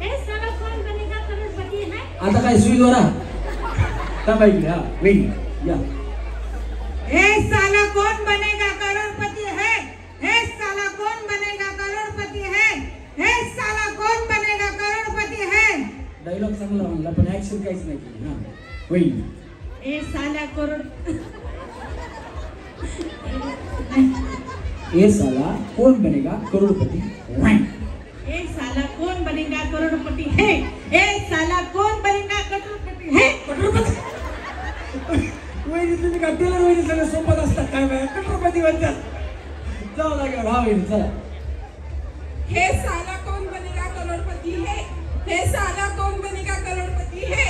S3: हे साला कौन बनेगा करोड़पति है?
S1: आता काय सुईद्वारा. थांबा इकडे. हा वहिनी या.
S4: हे साला कौन बनेगा करोड़पति है, हे साला कौन बनेगा करोड़पति है, हे साला कौन बनेगा करोड़पति है.
S1: डायलॉग चांगला म्हणला पण ऍक्शन काहीच नाही केली. हा होईल.
S4: हे साला करोड
S1: ये साला कौन बनेगा करोड़पति.
S4: ये साला कौन बनेगा करोड़पति है, ये साला कौन बनेगा करोड़पति है.
S1: वहिनी तुम्ही का टेलर वहिनी सगळं सोपत असतात काय बाय करोडपती म्हणतात. जाऊ लागेल. हा वहिनी चला.
S3: हे साला कौन बनेगा करोड़पति है, हे साला कौन बनेगा करोड़पति है,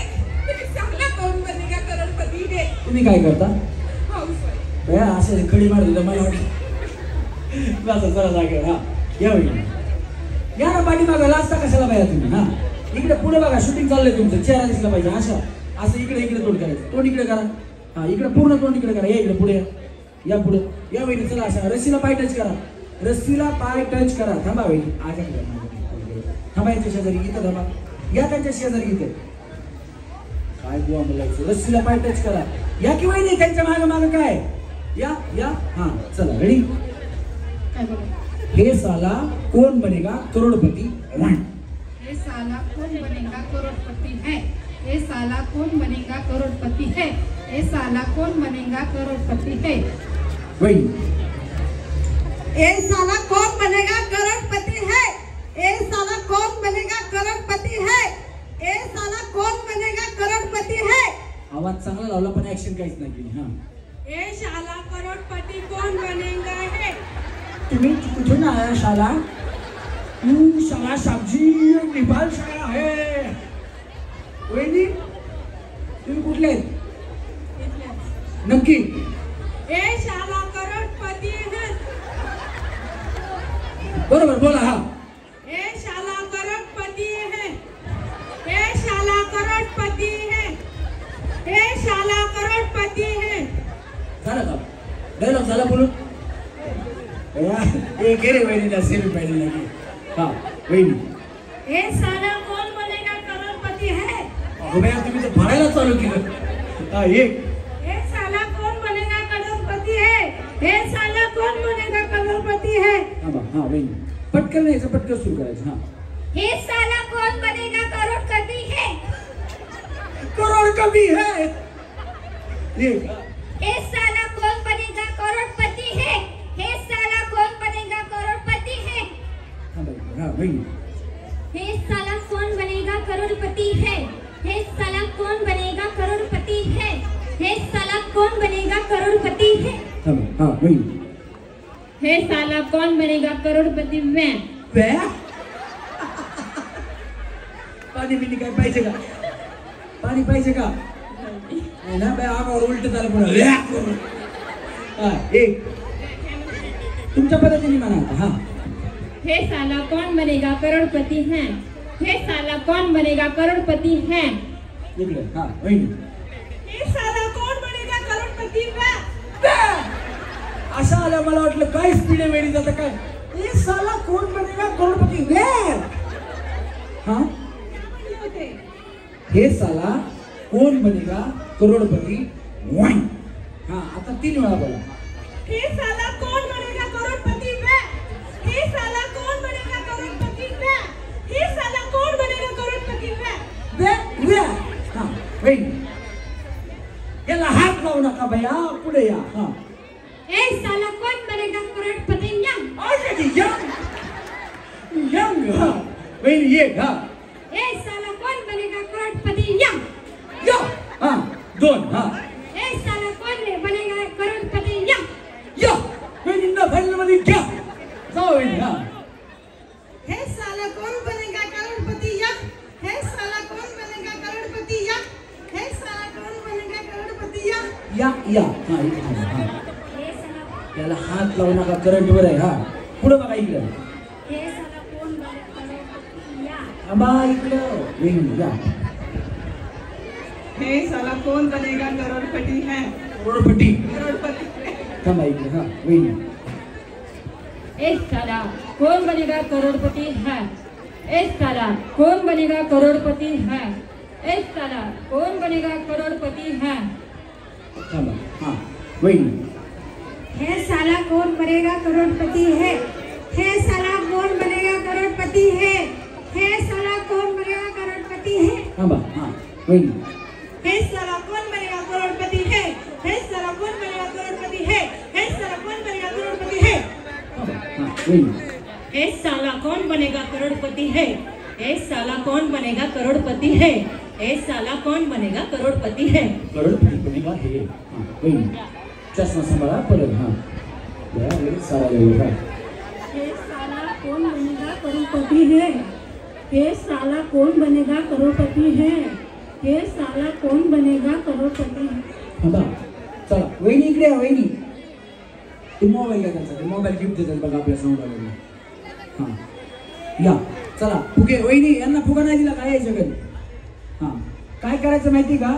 S3: हे साला कौन बनेगा करोड़पति है.
S1: तुम्ही काय करता.
S3: हाऊसवाईफ.
S1: बया असे खडी मारली तर मला वाटलं बसा चला जागेवर. हा या वहिनी या ना पाठीमागं लाजता कशाला बाया तुम्ही. हा इकडे पुढे बघा शूटिंग चाललंय तुमचं. चेहरा दिसला पाहिजे अशा असं इकडे इकडे तोंड करायचं. तोंड इकडे करा. हा इकडे पूर्ण तोंड इकडे करा. या इकडे पुढे या पुढे या वहिनी चला अशा रस्सीला पाय टच करा. रस्सीला पाय टच करा. थांबा वहिनी आज थांबा यांच्या शेजारी इथं थांबा. या त्यांच्या शेजारी इथे काय बुवा बोलायचं. रस्सीला पाय टच करा. या की वहिनी त्यांच्या मागं मागं काय या या. हा चला रेडी. हे साला कौन बनेगा करोड़पति.
S7: ये साला कौन बनेगा करोड़पति है, ये साला कौन बनेगा करोड़पति है, ये साला कौन बनेगा करोड़पति है.
S1: वही
S4: ये साला कौन बनेगा करोड़पति है, ये साला कौन बनेगा करोड़पति है, ये साला कौन बनेगा करोड़पति है.
S1: आवाज चांगला लावला पण ऍक्शन काहीच नाही केली. हा
S3: ये साला करोड़पति कौन बनेगा है.
S1: तुम्ही कुठून आया शाला. शाला साबजी नेपाल शाळा आहे. वहिनी तुम्ही कुठले आहेत नक्की.
S3: ये साला करोड़पति है.
S1: बरोबर बोला. हा
S3: ये साला करोड़पति है, ये साला करोड़पति है, ये साला करोड़पति है.
S1: झालं का डायलॉग झाला बोलून. एक रे वहिनीला सेमी पाहिजे नाही. हा वहिनी
S3: ये साला कौन बनेगा करोड़पति है.
S1: अगं बाया तुम्ही तर भरायला चालू केलं. हा एक
S3: ये साला कौन बनेगा करोड़पति है, ये साला कौन बनेगा करोड़पति है.
S1: हा हा वहिनी पटकन यायचं पटकन सुरू करायचं. हा
S3: ये साला कौन बनेगा करोड़पति है.
S1: करोड कमी है. एक
S3: ये साला कौन बनेगा करोड़पति है, ये साला कौन बनेगा करोड़पति है.
S1: हा वहिनी
S3: हे साला कौन बनेगा करोड़पति है, हे साला कौन बनेगा करोड़पति है, हे साला कौन बनेगा करोड़पति है.
S1: हा वहिनी
S2: हे साला कौन बनेगा करोड़पति. मैं
S1: पाणी बिनी काय पाहिजे का. पाणी पाहिजे का नाही ना बाय आगावर उलट झालं पुढे. हा एक तुमच्या पद्धतीने म्हणा. हा
S2: हे साला कौन बनेगा करोड़पति है, हे साला कौन बनेगा करोड़पति है.
S1: इकडे. हा वहिनी
S3: ये साला कौन बनेगा करोड़पति है.
S1: असं आलं मला वाटलं काय स्पीड आहे वेळी जातं काय. हे साला कोण बनेगा करोडपती. हा हे साला कोण बनेगा करोडपती. हा आता 3 वेळा बोला.
S3: हे साला कौन बनेगा करोड़पति है, हे साला कौन बनेगा करोड़पति है, हे साला कौन बनेगा करोड़पति है.
S1: हा वहिनी याला हात लावू नका भैया पुढे या. हा
S3: ए साला कौन बनेगा करोड़पति.
S1: Already young young. हा वहिनी एक. हा
S3: ए साला कौन बनेगा करोड़पति.
S1: या. हा 2. हा
S3: ए साला कौन बनेगा करोड़पति.
S1: या वहिनींना फायनलमध्ये घ्या. जाऊ वहिनी. हा
S4: हे साला कौन बनेगा करोड़पति या, हे साला कौन बनेगा करोड़पति या, हे साला कौन बनेगा करोड़पति या.
S1: या हा इकडे थांबा. हा त्याला हात लावू नका करंट वर आहे. हा पुढे बघा इकडे.
S3: हे साला कौन बनेगा करोड़पति.
S1: थांबा इकडं. वहिनी या.
S5: हे साला कौन बनेगा करोड़पति है,
S1: करोडपती.
S5: करोड़पति.
S1: थांबा इकडे. हा वहिनी
S2: एक साला कौन बनेगा करोड़पति है, एक साला कौन बनेगा करोड़पति है, एक साला कौन बनेगा करोड़पति है.
S1: थांबा. हा वहिनी
S4: है साला कौन बनेगा करोड़पति है साला कौन बनेगा करोड़पति है साला कौन बनेगा करोड़पति है
S1: थांबा हा वहिनी
S4: है साला कौन बनेगा करोड़पति है साला कौन बनेगा करोड़पति है साला कौन बनेगा करोड़पति है
S1: हा वहिनी
S2: हे साला कौन बनेगा करोड़पति है हे साला कौन बनेगा करोड़पति है हे साला कौन बनेगा करोड़पति है
S1: करोडपती बनेगा हे हा वहिनी चष्मा सांभाळा परत हा बरं सारा लेवल हा
S5: हे साला कौन बनेगा करोड़पति है हे साला कौन बनेगा करोड़पति है हे साला कौन बनेगा करोड़पति है
S1: थांबा चला वहिनी इकडे या वहिनी ते मोबाईल घ्या त्यांचा ते मोबाईल गिफ्ट देतात बघा आपल्या समोर हा या चला फुगे वहिनी यांना फुगा नाही दिला काय यायचं हा काय करायचं माहिती का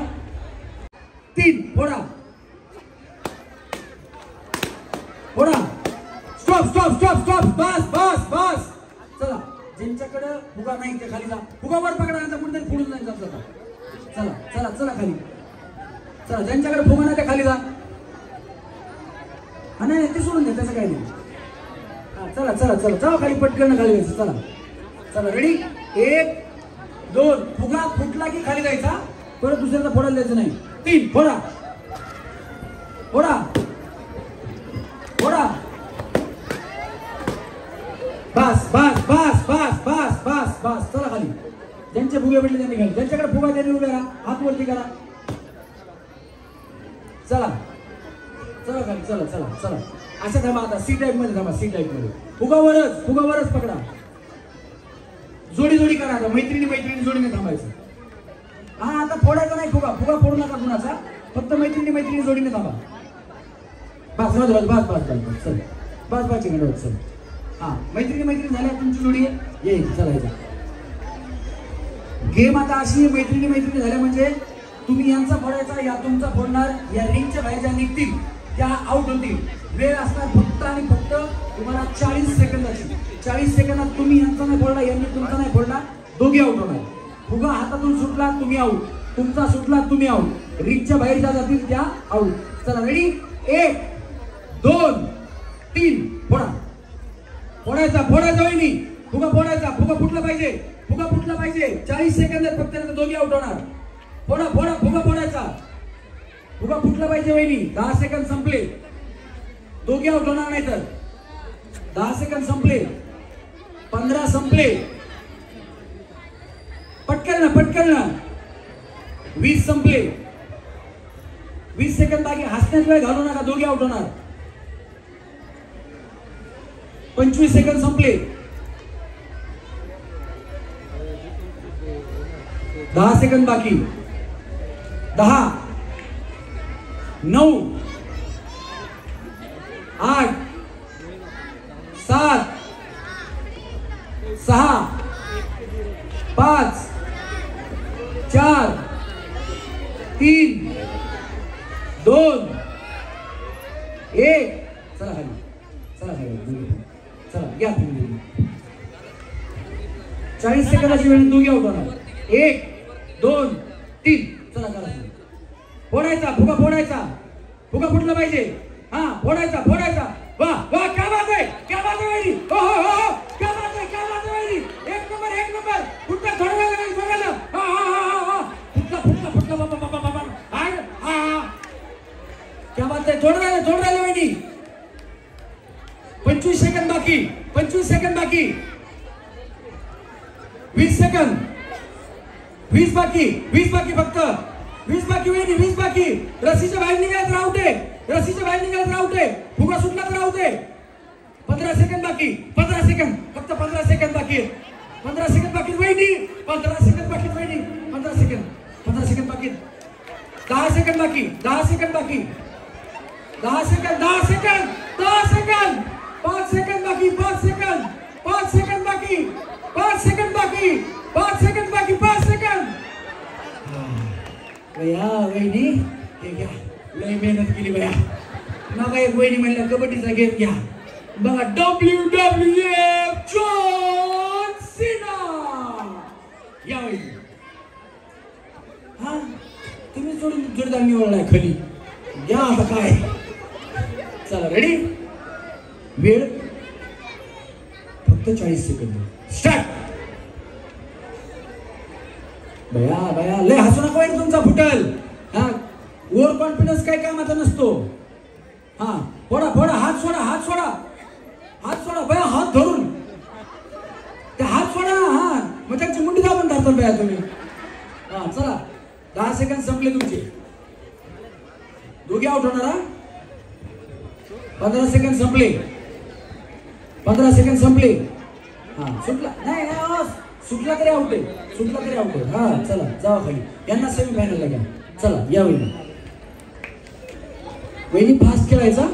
S1: 3 फोडा फोडा stop stop stop stop bus बस बस चला ज्यांच्याकडे फुगा नाही ते खाली जा फुगा वर पकडा आता कुठेतरी फोडून नाही जात चला चला चला खाली चला ज्यांच्याकडे फुगा नाही ते खाली जा हा नाही ते सोडून दे त्याचं काही नाही हा चला चला चला जाऊ खाली पटकन खाली जायचं चला चला रेडी 1 2 फुगा फुटला की खाली जायचा परत दुसऱ्याचा फोडायला द्यायचं नाही 3 फोडा फोडा फोडा बस बस बस बस बस बस बस चला खाली ज्यांचे फुगे भेटले त्यांनी खाली ज्यांच्याकडे फुगा त्यांनी उभे राहा हात वरती करा चला चला खाली चला चला चला अशा थांबा आता सी टाईप मध्ये थांबा सी टाईप मध्ये फुगावरच पकडा जोडी जोडी करा आता मैत्रिणी मैत्रिणी जोडीने थांबायचं हा आता फोडायचा नाही फुगा फुगा फोडू नका कुणाचा फक्त मैत्रिणी मैत्रिणी जोडीने थांबा बस बस बस बस बस बस चल बस बस चिकन चल हा मैत्रिणी मैत्रिणी झाल्या तुमची जोडी येईल चला गेम आता अशी मैत्रिणी मैत्रिणी झाल्या म्हणजे तुम्ही यांचा फोडायचा या तुमचा फोडणार या रिंगच्या बाहेर ज्या निघतील त्या आउट होतील वेळ असणार फक्त आणि फक्त तुम्हाला 40 सेकंदाची 40 सेकंदात तुम्ही यांचा नाही फोडला यांनी तुमचा नाही फोडला दोघे आउट होणार फुगा हातातून सुटला तुम्ही आउट तुमचा सुटला तुम्ही आउट रिंगच्या बाहेर ज्या जातील त्या आउट चला रेडी 1 2 3 फोडा फोडायचा वहिनी फुगा फोडायचा फुगा फुटला पाहिजे 40 सेकंदात फक्त दोघे आउट होणार फोडा फोडा फुगा फोडायचा फुगा फुटला पाहिजे वहिनी 10 सेकंद संपले दोघे आउट होणार नाही तर 10 सेकंद संपले 15 संपले पटकन ना 20 संपले 20 सेकंद बाकी हसण्यात वेळ घालू नका दोघे आउट होणार 25 सेकंद संपले 10 सेकंद बाकी 10 9 8 7 6 5 4 3 2 1 चला खाली चला या 40 सेकंदाची वेळ दोघे आउट होणार 1 2 3 चला करा फोडायचा फुगा फुटला पाहिजे हा फोडायचा वाह वाह क्या बात है वहिनी हो क्या बात है वहिनी एक नंबर फुटला थोडा वेळ हा फुटला बाबा हा क्या बात है जोड राहिला वहिनी 25 सेकंद बाकी 20 सेकंद 20 बाकी फक्त 20 बाकी वहिनी 20 बाकी रस्सीच्या बाहेर निघायचं राहते फुगा सुटला तर राहते 15 सेकंद बाकी 15 सेकंद फक्त 15 सेकंद बाकी 15 सेकंद बाकी वहिनी 15 सेकंद बाकी वहिनी 15 सेकंद बाकी 10 सेकंद बाकी 10 सेकंद बाकी 10 सेकंद 10 सेकंद 10 सेकंद 5 सेकंद बाकी 5 सेकंद 5 सेकंद बाकी 5 सेकंद बाकी 5 सेकंद बाकी 5 सेकंद भैया वहिनी हे घ्या लय मेहनत केली भैया मग एक वहिनी म्हणल्या कबड्डीचा गेम घ्या बघा WWF जॉन सीना या वहिनी हा तुम्ही जोडीदार निवडलाय खाली घ्या आता काय चला रेडी, वेळ फक्त 40 सेकंद, स्टार्ट. बया बया लय हसू नका वाईट, तुमचा फुटल. हा, ओव्हर कॉन्फिडन्स काय कामाचा नसतो. हा, फोडा फोडा, हात सोडा, हात सोडा, हात सोडा बया, हात धरून ते हात सोडा. हा, मग त्यांची मुंडी दाबून धरतात बया तुम्ही. हा चला, 10 सेकंद संपले तुमचे. दोघे आउट होणार. हा, 15 सेकंद संपले, 15 सेकंद संपले. हा, सुटला नाही नाही, सुटला तरी आउट आहे, सुटला तरी आउट आहे. हा चला जावा खाली, यांना सेमी फायनलला घ्या. चला या वहिनी फास्ट खेळायचा.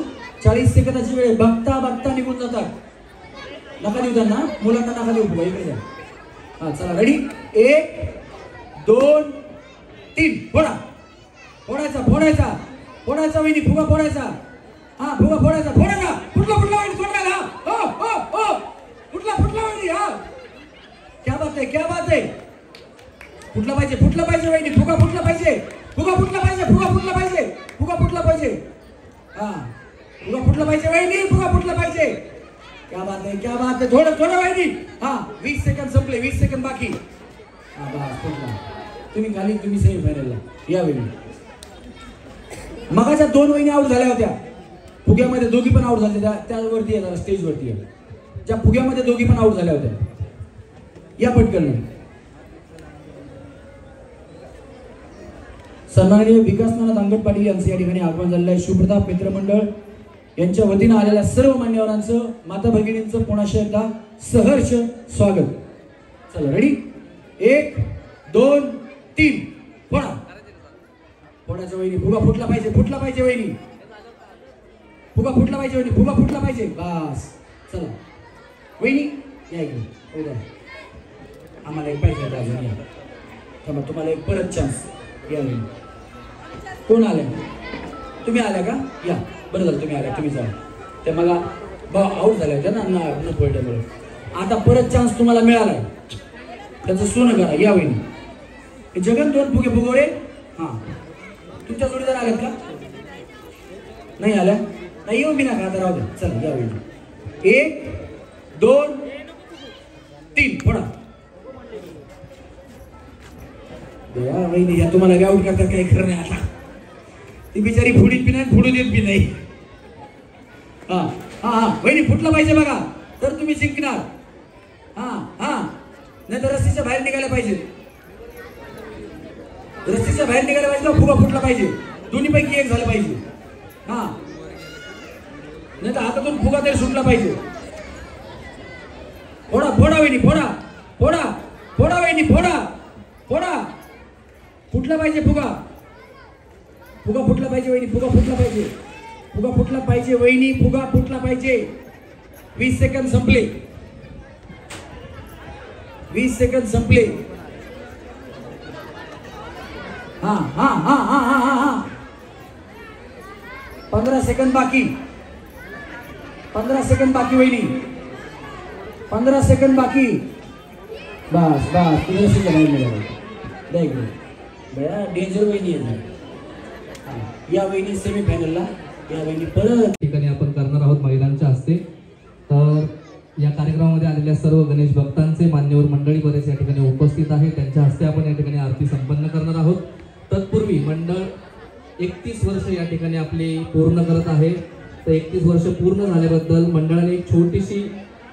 S1: 40 सेकंदाची वेळ बघता बघता निघून जातात. नका देऊ त्यांना, मुलांना नका देऊ. इकडे द्या. हा चला रेडी, 1 2 3 फोडा. फोडायचा फोडायचा फोडायचा वहिनी, फुगा फोडायचा. हा फुगा फोडायचा, फोडायचा. फुटला फुटला वहिनी, फोडायला. हो हो हो, फुटला फुटला वहिनी. हा क्या बात आहे, क्या बात आहे. फुटला पाहिजे, फुटला पाहिजे वहिनी, फुगा फुटला पाहिजे, फुगा फुटला पाहिजे, फुगा फुटला पाहिजे, फुगा फुटला पाहिजे. हा फुगा फुटला पाहिजे वहिनी, फुगा फुटला पाहिजे. क्या बात आहे, क्या बात आहे. थोडं थोडं वहिनी. हा 20 सेकंद संपले, 20 सेकंद बाकी. हा बस फुटला. तुम्ही खाली, तुम्ही सेमी फायनलला या वहिनी. मगाच्या 2 वहिनी आउट झाल्या होत्या फुग्यामध्ये, दोघी पण आउट झाल्या. त्यावरती येतात, स्टेजवरती आहे. ज्या फुग्यामध्ये दोघी पण आउट झाल्या होत्या, या पटकन. सन्माननीय विकास नाना दांगट पाटील यांचे या ठिकाणी आगमन झालेलं आहे. शिवप्रताप मित्रमंडळ यांच्या वतीनं आलेल्या सर्व मान्यवरांचं, माता भगिनींचं पुन्हा एकदा सहर्ष स्वागत. चला रेडी, 1 2 3 फोडा. फोडायचं वहिनी, फुगा फुटला पाहिजे, फुटला पाहिजे वहिनी, फुगा फुटला पाहिजे वहिनी, फुगा फुटला पाहिजे. बस चला वहिनी या इकडे. उद्या आम्हाला एक पाहिजे अजून. या थांबा, तुम्हाला एक परत चान्स. या वहिनी. कोण आलं? तुम्ही आल्या का? या, बरं झालं तुम्ही आल्या. तुम्ही जा, ते मला आउट झाले होते ना पडल्यामुळे. आता परत चान्स तुम्हाला मिळालाय, त्याचं सोनं करा. या वहिनी. जगन 2 फुगे फुगवले. हा, तुमच्या जोडीदार आल्यात का? नाही आल्या? नाही येऊ मी ना का, आता राहू द्या. चला या वहिनी. 1 2 3 फोडा. या वहिनी, या तुम्हाला आउट करतात, काही खरं नाही. आता ती बिचारी फुडीत बी नाही, फुडू देत बी नाही. हा हा हा वहिनी, फुटला पाहिजे बघा, तर तुम्ही जिंकणार. हा हा, नाही तर रस्त्याच्या बाहेर निघायला पाहिजे, रस्त्याच्या बाहेर निघायला पाहिजे. फुगा फुटला पाहिजे, दोन्ही पैकी एक झालं पाहिजे. हा, नाही तर हातातून फुगा तरी सुटला पाहिजे. फोडा फोडा वहिनी, फोडा फोडा फोडा वहिनी, फोडा फोडा. फुटला पाहिजे फुगा, फुगा फुटला पाहिजे वहिनी, फुगा फुटला पाहिजे, फुगा फुटला पाहिजे वहिनी, फुगा फुटला पाहिजे. 20 सेकंद संपले, 20 सेकंद संपले. हा हा हा हा हा हा हा 15 सेकंद बाकी, 15 सेकंद बाकी वहिनी, 15 सेकंद बाकी. बस बस, तुझ्या बाहेर मिळालं. बया डेंजर वहिनी आहे. या वहिनी सेमी फायनलला, या वहिनी परत
S8: ठिकाणी आपण करणार आहोत महिलांच्या हस्ते. तर या कार्यक्रमामध्ये आलेल्या सर्व गणेश भक्तांचे मान्यवर मंडळी बरेच या ठिकाणी उपस्थित आहे, त्यांच्या हस्ते आपण या ठिकाणी आरती संपन्न करणार आहोत. तत्पूर्वी मंडळ 31 वर्ष या ठिकाणी आपली पूर्ण करत आहे. तर 31 वर्ष पूर्ण झाल्याबद्दल मंडळाने एक छोटीशी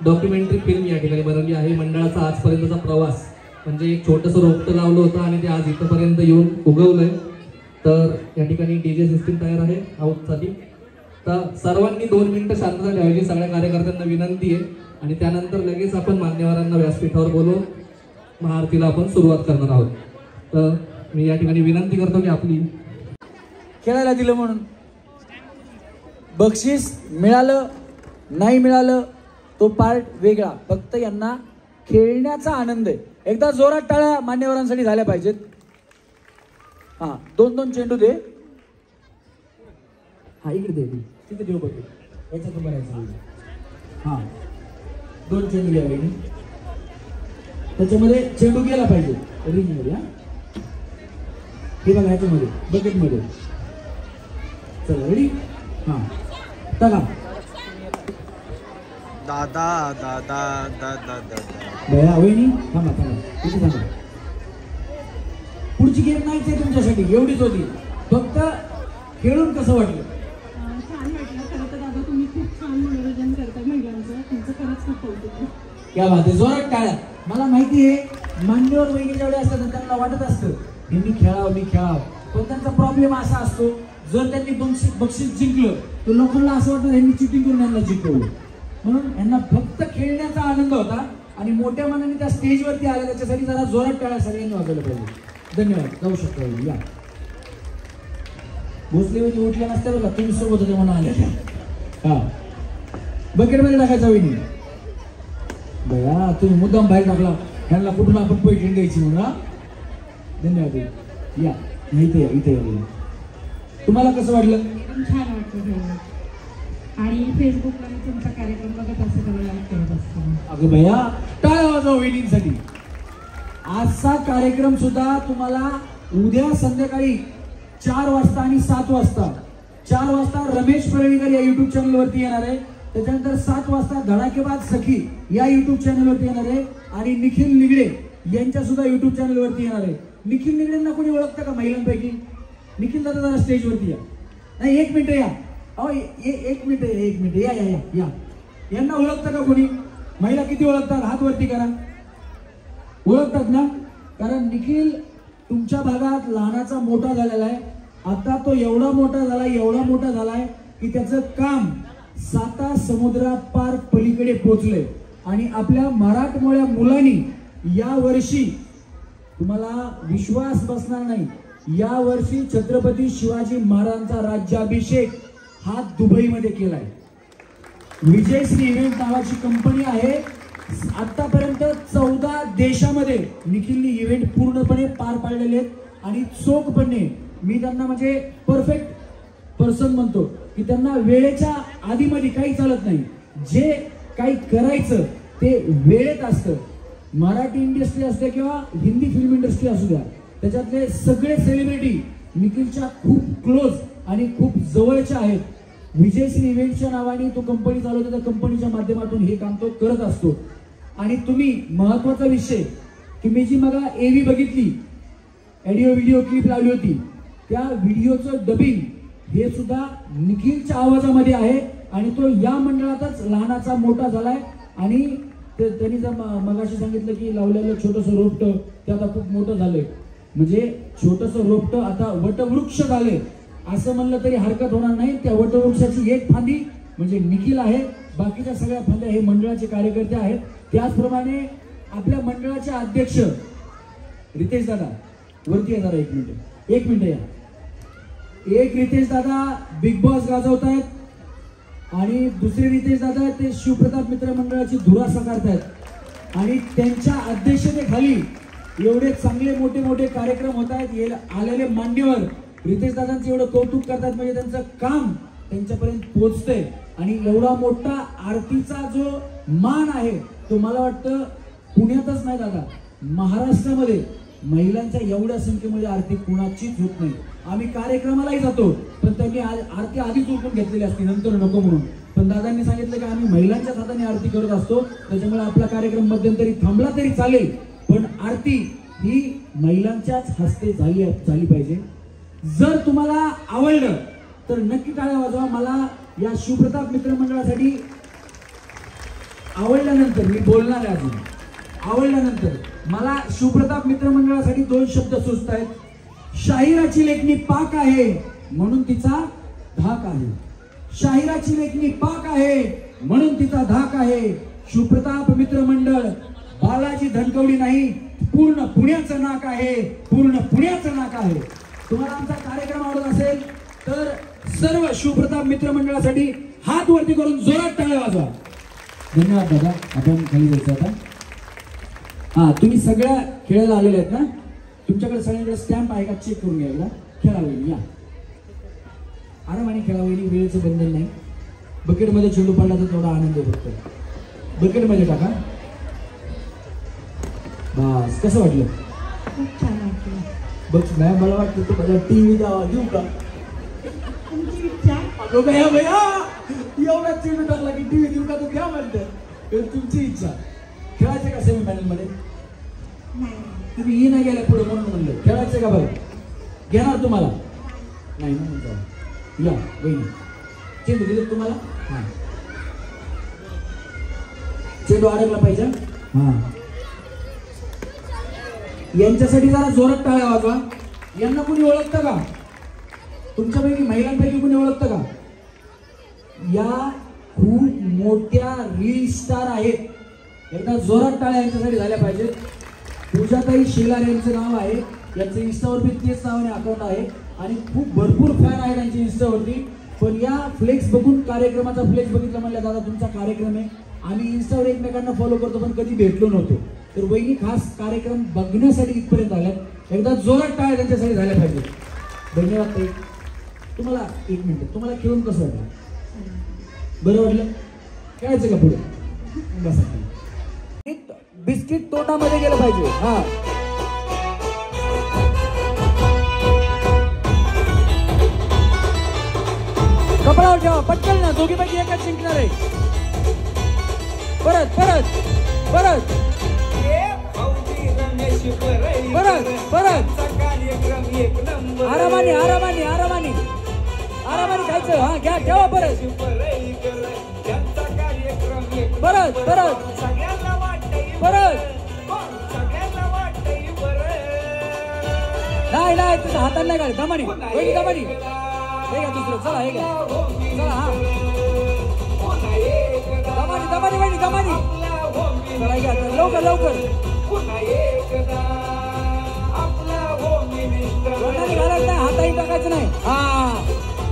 S8: डॉक्युमेंटरी फिल्म या ठिकाणी बनवली आहे. मंडळाचा आजपर्यंतचा प्रवास, म्हणजे एक छोटंसं रोपटं लावलं होतं आणि ते आज इथंपर्यंत येऊन उगवलंय. तर या ठिकाणी DJ सिस्टीम तयार आहे आऊटसाठी. तर सर्वांनी 2 मिनिटं शांतता ठेवायची, सगळ्या कार्यकर्त्यांना विनंती आहे. आणि त्यानंतर लगेच आपण मान्यवरांना व्यासपीठावर बोलवून महाआरतीला आपण सुरुवात करणार आहोत. तर मी या ठिकाणी विनंती करतो की आपली
S1: खेळायला दिलं म्हणून बक्षीस मिळालं नाही मिळालं तो पार्ट वेगळा, फक्त यांना खेळण्याचा आनंद आहे. एकदा जोरात टाळ्या मान्यवरांसाठी झाल्या पाहिजेत. हा 2-2 चेंडू दे. हा इकडे दे, तिथे देऊ बघ, याच्यातून करायचं. हा 2 चेंडू घ्या वहिनी, त्याच्यामध्ये चेंडू गेला पाहिजे रिंगमध्ये. हा हे बघा, ह्याच्यामध्ये बकेटमध्ये. चला रेडी. हा टाका.
S9: दादा दादा दादा दादा
S1: बया वहिनी थांबा थांबा इथे थांबा. पुढची गेम नाहीच आहे तुमच्यासाठी, एवढीच होती. फक्त खेळून कसं वाटलं?
S5: छान वाटलं. खरं तर दादा तुम्ही खूप छान मनोरंजन करताय महिलांचं. तुमचं खरंच खूप कौतुक आहे.
S1: क्या बात आहे, जोरात टाळ्या. मला माहिती आहे मान्यवर वहिनी जेवढे असतात ना, त्यांना वाटत असतं हे मी खेळावं, पण त्यांचा प्रॉब्लेम असा असतो, जर त्यांनी बक्षीस जिंकलं तर लोकांना असं वाटतं यांनी चिटिंग करून यांना जिंकवलं. म्हणून यांना फक्त खेळण्याचा आनंद होता आणि मोठ्या मनाने त्या स्टेजवरती आल्या, त्याच्यासाठी जरा जोरात टाळ्या सगळ्यांनी वाजवलं पाहिजे. धन्यवाद. जाऊ शकता या. भोसले वहिनी उठल्या नसत्या बघा, तुम्ही सोबत होते म्हणून आल्या. हा बकेटमध्ये टाकायचा वहिनी. बया तुम्ही मुद्दाम बाहेर टाकला, ह्यांना कुठून आपण पैठण द्यायची म्हणून. धन्यवाद. या इथे या. तुम्हाला कसं वाटलं?
S7: छान वाटलं आणि फेसबुकला मी तुमचा कार्यक्रम बघत असते, लाईक करत असते.
S1: अगं बया टाळ्या वाजवा वहिनींसाठी. आजचा कार्यक्रम सुद्धा तुम्हाला उद्या संध्याकाळी 4 वाजता आणि 7 वाजता. 4 वाजता रमेश परळीकर या युट्यूब चॅनलवरती येणार आहे. त्याच्यानंतर 7 वाजता धडाकेबाज सखी या युट्यूब चॅनलवरती येणार आहे आणि निखिल निगडे यांच्या सुद्धा युट्यूब चॅनलवरती येणार आहे. निखिल निगडेंना कोणी ओळखतं का महिलांपैकी? निखिल दादा जरा स्टेजवरती या. नाही 1 मिनिट या. अहो 1 मिनिट या या या. यांना ओळखतं का कोणी? महिला किती ओळखतात? हात वरती करा. ओळखतात ना? कारण निखिल तुमच्या भागात लहानाचा मोठा झालेला आहे. आता तो एवढा मोठा झालाय की त्याचं काम 7 समुद्रापार पलीकडे पोहोचले. आणि आपल्या मराठमोळ्या मुलांनी या वर्षी, तुम्हाला विश्वास बसणार नाही, या वर्षी छत्रपती शिवाजी महाराजांचा राज्याभिषेक हा दुबईमध्ये केलाय. विजयश्री इव्हेंट नावाची कंपनी आहे. आतापर्यंत 14 देशामध्ये निखिलनी इव्हेंट पूर्णपणे पार पाडलेले आहेत आणि चोखपणे. मी त्यांना म्हणजे परफेक्ट पर्सन म्हणतो की त्यांना वेळेच्या आधीमध्ये काही चालत नाही. जे काही करायचं ते वेळेत असतं. मराठी इंडस्ट्री असते किंवा हिंदी फिल्म इंडस्ट्री असू द्या, त्याच्यातले सगळे सेलिब्रिटी निखिलच्या खूप क्लोज आणि खूप जवळच्या आहेत. विजयश्री इव्हेंटच्या नावाने तो कंपनी चालवतो. त्या कंपनीच्या माध्यमातून हे काम तो करत असतो. आणि तुम्ही महत्वाचा विषय, तुम्ही जी मग एव्ही बघितली, व्हिडिओ क्लिप लावली होती, त्या व्हिडिओचं डबिंग हे सुद्धा निखिलच्या आवाजामध्ये आहे. आणि तो या मंडळातच लहानाचा मोठा झालाय. आणि त्यांनी जर मगाशी सांगितलं की लावलेलं छोटंसं रोपटं ते आता खूप मोठं झालंय. म्हणजे छोटंसं रोपटं आता वटवृक्ष झालंय असं म्हणलं तरी हरकत होणार नाही. त्या वटवृक्षाची एक फांदी म्हणजे निखिल आहे. बाकीच्या सगळ्या फांद्या हे मंडळाचे कार्यकर्ते आहेत. त्याचप्रमाणे आपल्या मंडळाचे अध्यक्ष रितेश दादा वरती आहे. जरा 1 मिनिट या. एक रितेश दादा बिग बॉस गाजवत आहेत आणि दुसरे रितेश दादा ते शिवप्रताप मित्र मंडळाची धुरा साकारतायत. आणि त्यांच्या अध्यक्षतेखाली एवढे चांगले मोठे कार्यक्रम होत आहेत. आलेले मान्यवर रितेश दादांचं एवढं कौतुक करतात म्हणजे त्यांचं काम त्यांच्यापर्यंत पोहोचतंय. आणि एवढा मोठा आरतीचा जो मान आहे तो मला वाटतं पुण्यातच नाही दादा, महाराष्ट्रामध्ये महिलांच्या एवढ्या संख्येमध्ये आरती कुणाचीच होत नाही. आम्ही कार्यक्रमालाही जातो पण त्यांनी आरती आधीच उरकून घेतलेली असते, नंतर नको म्हणून. पण दादांनी सांगितलं की आम्ही महिलांच्याच हाताने आरती करत असतो, त्याच्यामुळे आपला कार्यक्रम मध्यंतरी थांबला तरी चालेल पण आरती ही महिलांच्याच हस्ते झाली पाहिजे. जर तुम्हाला आवडलं तर नक्की टाळ्या वाजवा. मला या शिवप्रताप मित्र मंडळासाठी आवडल्यानंतर मी बोलणार आहे. अजून आवडल्यानंतर मला शिवप्रताप मित्र मंडळासाठी 2 शब्द सुचत आहेत. शाहिराची लेखणी पाक आहे म्हणून तिचा धाक आहे. शाहिराची लेखणी पाक आहे म्हणून तिचा धाक आहे. शिवप्रताप मित्र मंडळ बालाजी धनकवडी नाही, पूर्ण पुण्याचं नाक आहे. पूर्ण पुण्याचं नाक आहे. तुम्हाला आमचा कार्यक्रम आवडत असेल तर सर्व शिवप्रताप मित्र मंडळासाठी हात वरती करून जोरात टाळ्या वाजवा. धन्यवाद दादा. आपण खाली जायचं आता. हा तुम्ही सगळ्या खेळायला आलेले आहेत ना? तुमच्याकडे सगळ्यांकडे स्टॅम्प आहे का? चेक करून घ्यायला. खेळावं या आरामाने खेळावं. वेळेचं बंधन नाही. बकेटमध्ये चेंडू पडला तर तेवढा आनंद होतो. बकेटमध्ये टाका. बस. कसं वाटलं?
S5: खूप छान वाटलं.
S1: बघ मॅम मला वाटतं तुम्हाला टीव्ही देऊ का?
S5: तुमची इच्छा
S1: अगं भैया भैया एवढा चेंडू टाकला की टीव्ही देऊ का तू घ्या म्हणतात तुमची इच्छा. खेळायचं का सेमीफायनल मध्ये? तुम्ही ही नाही गेल्या पुढे म्हणून म्हणलं खेळायचं का बरं? घेणार तुम्हाला नाही ना म्हणतो या बहिणी चेंडू दिले तुम्हाला. हा चेंडू अडकला पाहिजे. हा यांच्यासाठी जरा जोरात टाळ्या वाजवा. यांना कुणी ओळखतं का? तुमच्यापैकी महिलांपैकी कुणी ओळखतं का? या खूप मोठ्या रील स्टार आहेत. एकदा जोरात टाळ्या यांच्यासाठी झाल्या पाहिजेत. पूजाताई शेलार यांचं नाव आहे. यांचं इन्स्टावरती तेच नावाने अकाउंट आहे आणि खूप भरपूर फॅन आहे त्यांच्या इन्स्टावरती. पण या फ्लेक्स बघून कार्यक्रमाचा फ्लेक्स बघितला म्हणलं दादा तुमचा कार्यक्रम आहे. आम्ही इन्स्टावर एकमेकांना फॉलो करतो पण कधी भेटलो नव्हतो. तर वहिनी खास कार्यक्रम बघण्यासाठी इथपर्यंत आल्यात. एकदा जोरात टाळ्या त्यांच्यासाठी झाल्या पाहिजे. धन्यवाद ताई. तुम्हाला एक मिनिट तुम्हाला खेळून कसं वाटलं? बरं वाटलं? खेळायचं का पुढे? बसा. बिस्किट तोंडामध्ये गेलं पाहिजे. हा कपडावर ठेवा पटकन ना. दोघीपैकी एकच जिंकणार आहे. परत परत परत परत परत आरामाने आरामाने आरामाने आरामाने खायचं. हा घ्या ठेवा परत परत परत परत नाही नाही तुझ्या हाताला नाही काढ. दमानी वहिनी दमानी हे घ्या दुसरं. चला हे घ्या चला. हा दमानी दमानी वहिनी दमानी चला घ्या लवकर लवकर. घालायचं नाही हाताही टाकायचं नाही. हा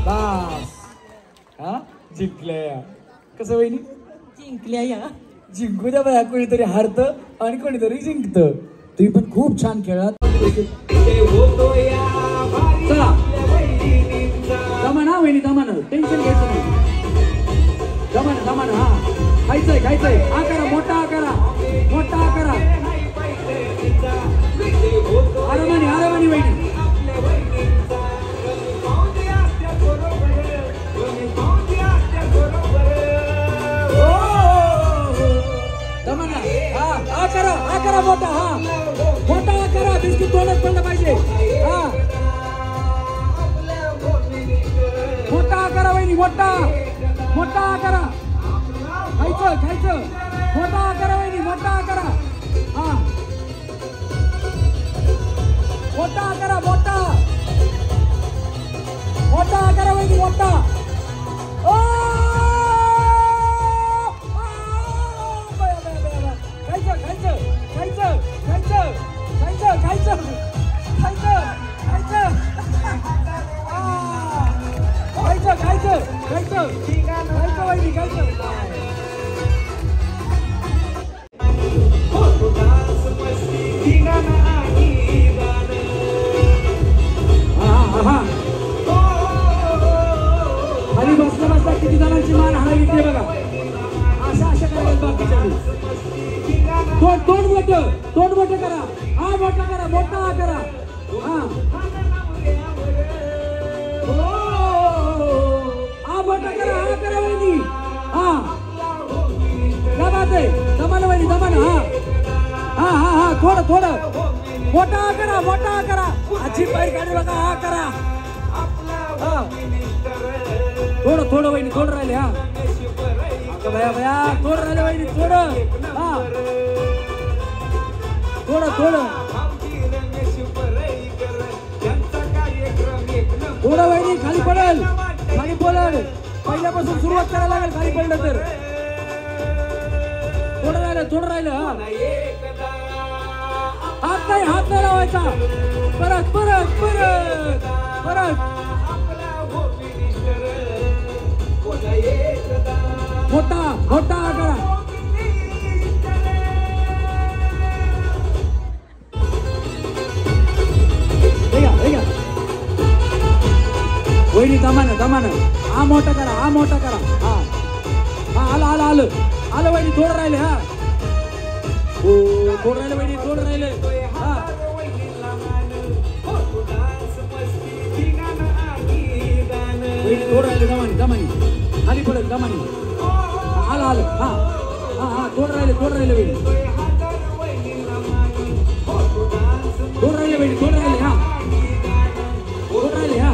S1: बस. हा जिंकल्या कसं वहिनी? जिंकल्या या जिंकू द्या बाया. कोणीतरी हारतं आणि कोणीतरी जिंकतं. तुम्ही पण खूप छान खेळात. चला दमाना वहिनी दमाना टेन्शन घ्यायचं नाही. दमाना दमाना. हा खायचंय खायचंय. आकारा मोठा आकारा मोठा आकारा. आरामाने आरामाने वहिनी. दमाना. हा आकारा आकारा मोठा. हा मोठा आकारा. बिस्किट तोंडात पडलं पाहिजे. हा मोठा आकारा वहिनी मोठा मोठा आकारा. खायचं खायचं. मोठा आकारा वहिनी मोठा आकारा. हा मोठा आकारा मोठा मोठा आकारा वहिनी मोठा. ओ खायचं खायचं खायचं खायचं खायचं खायचं खायचं खायचं खायचं खायचं खायचं खायचं वहिनी खायचं. खाली बसल्या बसल्या किती जणांची मान हलावी ते बघा. अशा अशा करायला बाकीच्या तोंड मोठं तोंड मोठं करा. हा मोठा करा मोठा करा. हा हा मोठा करा. हा करा वहिनी. हा दमाते दमान वहिनी दमान. हा हा हा हा थोडं थोडं मोठा करा मोठा करा. आजी बाहेर काढू बघा. हा करा. हा थोडं थोडं वहिनी थोडं राहिले. हा भया भया थोडं राहिले वहिनी थोडं. हा थोडं थोडं थोडं वहिनी. खाली पडेल खाली पडेल. पहिल्यापासून सुरुवात करायला लागेल खाली पडलं तर. थोडं राहिलं थोडं राहिलं. हा हात नाही लावायचा. परत परत परत परत मोठा मोठा करा. वहिनी दमानं दमानं. हा मोठा करा हा मोठा करा. हा हा आलं आलं आलं आलं वहिनी थोडं राहिले. हा हो थोडं राहिले वहिनी थोडं राहिले. हा वहिनी थोडं राहिले दमानं दमानं. परत दमाने आलं आलं हा हा हा थोडं राहिले वेळी थोडं राहिले वेळी थोडं राहिले हा थोडं राहिले हा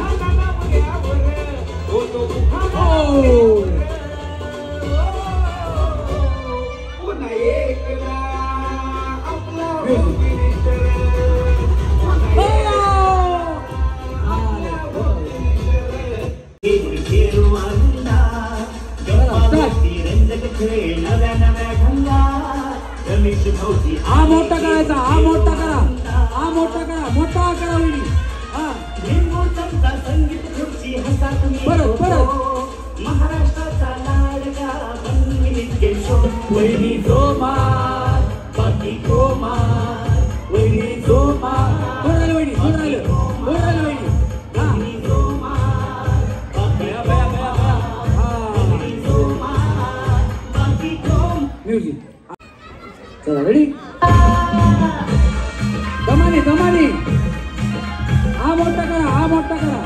S1: हा मोठा करायचा हा मोठा करा हा मोठा करा मोठा करा वहिनी हा परत परत
S10: महाराष्ट्राचा लाडका वहिनी जोमार बाकी गोमार वहिनी जोमार
S1: थोडं राहिलं वहिनी थोडं राहिलं वहिनी हा म्युझिक चला रेडी दमाने दमाने हा मोठा करा हा मोठा करा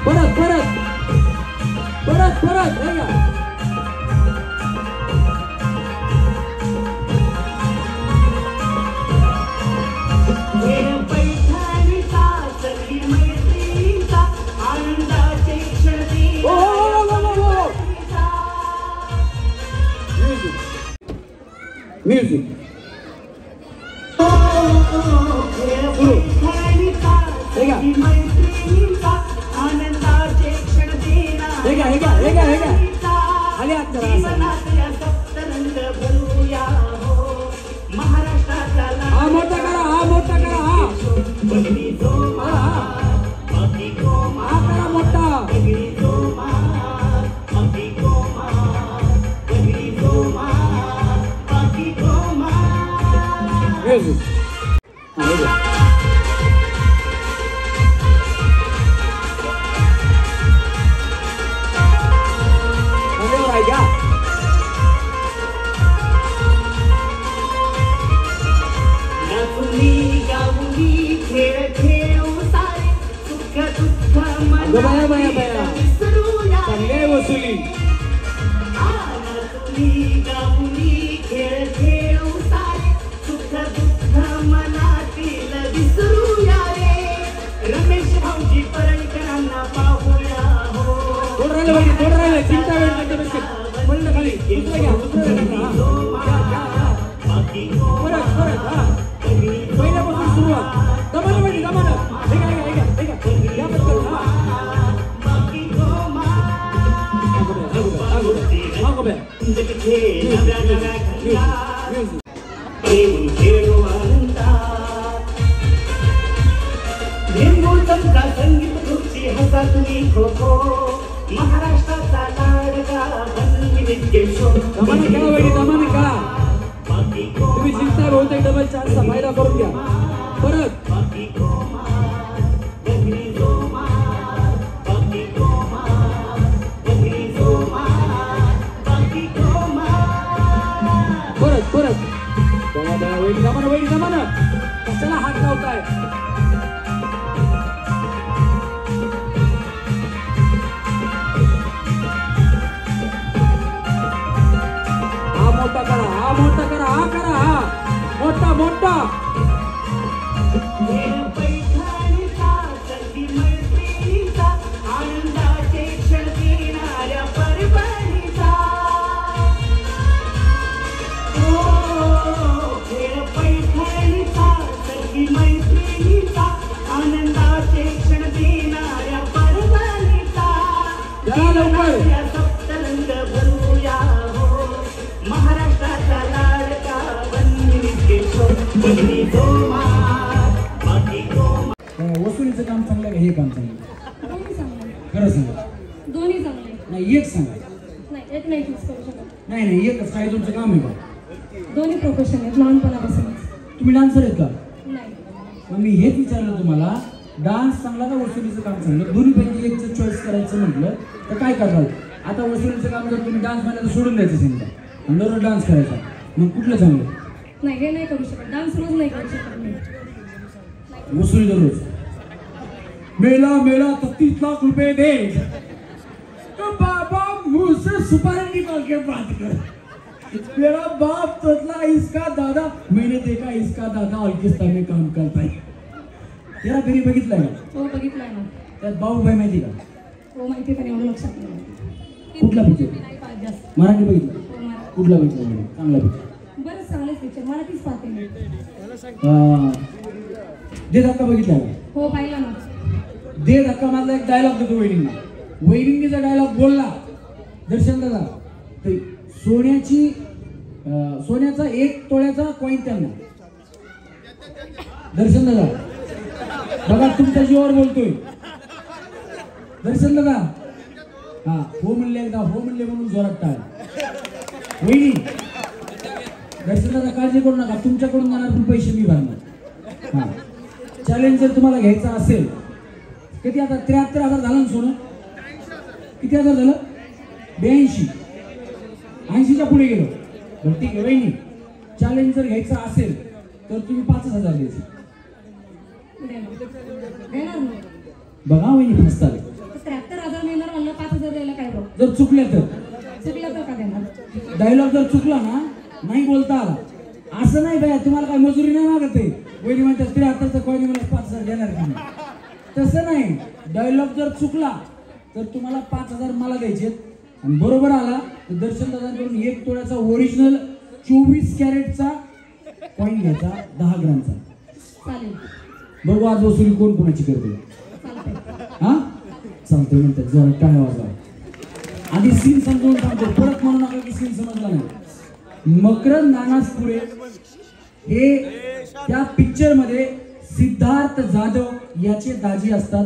S1: परत परत परत परत हे घ्या म्युझिक हा मोठा करा हा मोठा करा हा करा मोठा म्युझिक चांगली वसुली थोडं राहिलं चिंता वेळ पडलं खाली दुसरं घ्या परत परत हा पहिल्यापासून सुरुवात दमानं वहिनी दमानं घ्या पटकन
S10: संगीत खुर्ची हसा तुम्ही खो खो महाराष्ट्राचा लाडका
S1: दमानं खेळा वहिनी दमानं खेळा तुम्ही जिंकता बहुतेक डबल चान्सचा फायदा करून घ्या परत परत परत वहिनी दमानं कशाला हात लावताय मोठा करा हा मोठा करा हा करा हा मोठा मोठा वसुलीचं काम चांगलं का हे काम चांगलं खरं सांगा
S3: दोन्ही चांगले
S1: नाही एक सांगा
S3: नाही एक नाही फिक्स करू शकत
S1: नाही एकच काय तुमचं काम आहे का
S3: दोन्ही प्रोफेशन आहेत लहानपणापासूनच
S1: तुम्ही डान्सर आहेत का
S3: नाही
S1: मग मी हेच विचारलं तुम्हाला डान्स चांगला का वसुलीचं काम चांगलं दोन्हीपैकी एकचं चॉईस करायचं म्हटलं तर काय करणार आता वसुलीचं काम जर तुम्ही डान्स म्हणायला सोडून द्यायचं समजा आणि दररोज डान्स करायचा मग कुठलं चांगलं
S3: नाही हे नाही करू शकत डान्स रोज नाही करू शकत मी
S1: वसुली दररोज मेला मेला 33 लाख रुपए दे। तो बाबा मुंह से सुपारी निकाल के बात कर। मेरा बाप तोतला इसका दादा, मैंने देखा इसका दादा ऑर्केस्ट्रा में काम करता है। तेरा घरी बघितलाय का?
S3: हो बघितलाय ना.
S1: त्यात बाबूभाई माहिती का?
S3: हो माहिती पण एवढं लक्षात नाही.
S1: कुठला पिक्चर?
S3: पाच जास्त.
S1: मराठी बघितला?
S3: हो, मराठी.
S1: कुठला बघितला? चांगला पिक्चर.
S3: बरं चांगलेच पिक्चर मराठीच पाहते मी.
S1: दे धक्का बघितला का?
S3: हो पाहिला ना.
S1: दे धक्का मधला एक डायलॉग देतो वहिनींना. वहिनींचा डायलॉग बोलला दर्शन दादा तर सोन्याचा 1 तोळ्याचा कॉईन त्यांना. दर्शन दादा बघा तुमच्या जीवावर बोलतोय. दर्शन दादा हा हो म्हणले एकदा, हो म्हणले म्हणून जोरात टाळ. वहिनी दर्शन दादा काळजी करू नका, तुमच्याकडून जाणार पण पैसे मी भरणार. हा चॅलेंज जर तुम्हाला घ्यायचा असेल किती आता 73,000 झालं ना सोनं? किती हजार झालं? 82. 80च्या पुढे गेलो. बरं ठीक आहे वहिनी, चॅलेंज जर घ्यायचा असेल तर तुम्ही 5,000 द्यायचे.
S3: देणार ना.
S1: बघा वहिनी फसताले.
S3: 73,000 मिळणार म्हणलं 5,000 द्यायला काय बघ.
S1: जर चुकले तर
S3: चुकलं तर का देणार?
S1: डायलॉग जर चुकला ना नाही बोलता आला असं नाही बाया, तुम्हाला काय मजुरी नाही मागत आहे. वहिनी म्हणतात 73चं कोणी मला 5,000 देणार की नाही, तसं नाही. डायलॉग जर चुकला तर तुम्हाला 5,000 मला द्यायचे आणि बरोबर आला तर दर्शन दादांकडून 1 तोळ्याचा ओरिजिनल 24 कॅरेटचा कॉईन घ्यायचा 10 ग्रामचा.
S3: चालेल.
S1: बघू आज वसुली कोण कोणाची करते. हा चालते म्हणतात जरा टाळ्या वाजवा. आधी सीन समजून सांगतो, परत म्हणू नका की सीन समजला नाही. मकरंद नानासपुरे हे त्या पिक्चर मध्ये सिद्धार्थ जाधव याचे दाजी असतात.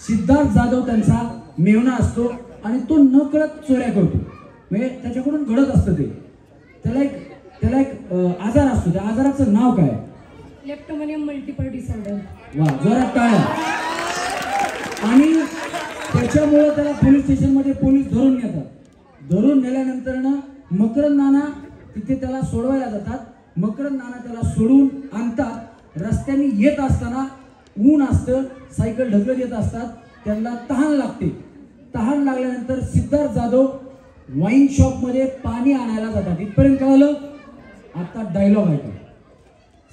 S1: सिद्धार्थ जाधव त्यांचा मेवणा असतो आणि तो न कळत चोऱ्या करतो. म्हणजे त्याच्याकडून घडत असतं ते. त्याला एक आजार असतो. त्या आजाराचं नाव काय?
S3: लेप्टोमेनियम मल्टिपल डिसऑर्डर.
S1: वा जोरात टाळ्या. आणि त्याच्यामुळे त्याला पोलीस स्टेशनमध्ये पोलीस धरून नेतात. धरून नेल्यानंतर ना मकरंद नाना तिथे त्याला सोडवायला जातात. मकरंद नाना त्याला सोडून आणतात. रस्त्याने येत असताना ऊन असतं, सायकल ढकलत येत असतात. त्यांना तहान लागते. तहान लागल्यानंतर सिद्धार्थ जाधव वाईन शॉपमध्ये पाणी आणायला जातात. इथपर्यंत कळलं? आता डायलॉग आहे.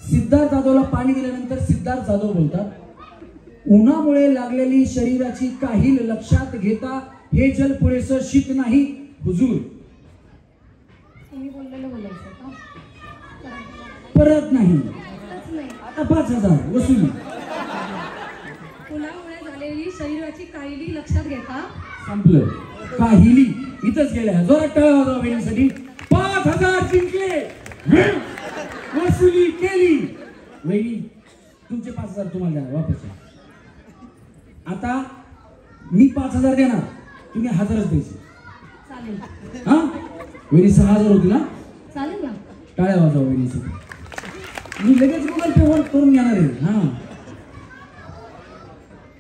S1: सिद्धार्थ जाधवला पाणी दिल्यानंतर सिद्धार्थ जाधव बोलतात, उन्हामुळे लागलेली शरीराची काहील लक्षात घेता हे जल पुरेसं शीत नाही हुजूर.
S3: तुम्ही बोललेलं बोलायचं का?
S1: परत नाही. आता 5,000 वसुली.
S3: उन्हामुळे झालेली शरीराची काहिली लक्षात घेता.
S1: संपलं. काहिली इथंच गेल्या. जोरात टाळ्या वाजवा वहिनीसाठी. 5,000 जिंकले, वसुली केली. वहिनी तुमचे 5,000 तुम्हाला द्या वापस. आता मी 5,000 देणार, तुम्ही 1,000च द्यायचे.
S3: चालेल.
S1: हा वहिनी 6,000 होती ना?
S3: चालेल ना.
S1: टाळ्या वाजवा वहिनीसाठी. मी लगेच गुगल पे वर करून घेणार आहे. हा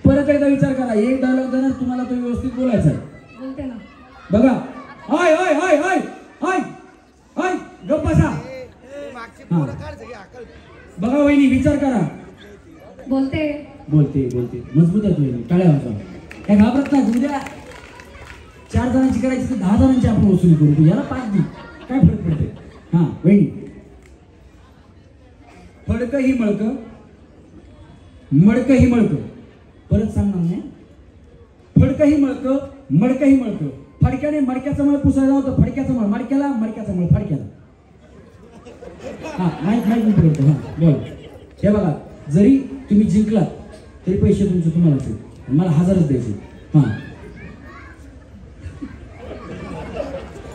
S1: परत एकदा विचार करा. एक डायलॉग देणार तुम्हाला, तो व्यवस्थित बोलायचा आहे.
S3: बोलते ना.
S1: बघा. हाय हाय हाय हाय हाय हाय गप्प बसा. बघा वहिनी विचार करा.
S3: बोलते
S1: मजबूत आहे तुम्ही. टाळ्या वाजवा. काय घाबरत नाही. उद्या 4 जणांची करायची तर 10 जणांची आपण वसुली करू. याला 5 दे, काय फरक पडते. हा वहिनी फडक ही मळक, मडक ही मळक. परत सांगणार नाही. फडक ही मळक, मडक ही मळक. फडक्याने मडक्याचा मळ पुसायला होतं. फडक्याचा मळ मडक्याला, मडक्याचा मळ फडक्याला. हा माहिती पडतो. हा बोल. हे बघा, जरी तुम्ही जिंकलात तरी पैसे तुमचे तुम्हालाच आहेत. मला 1,000च द्यायचे. हा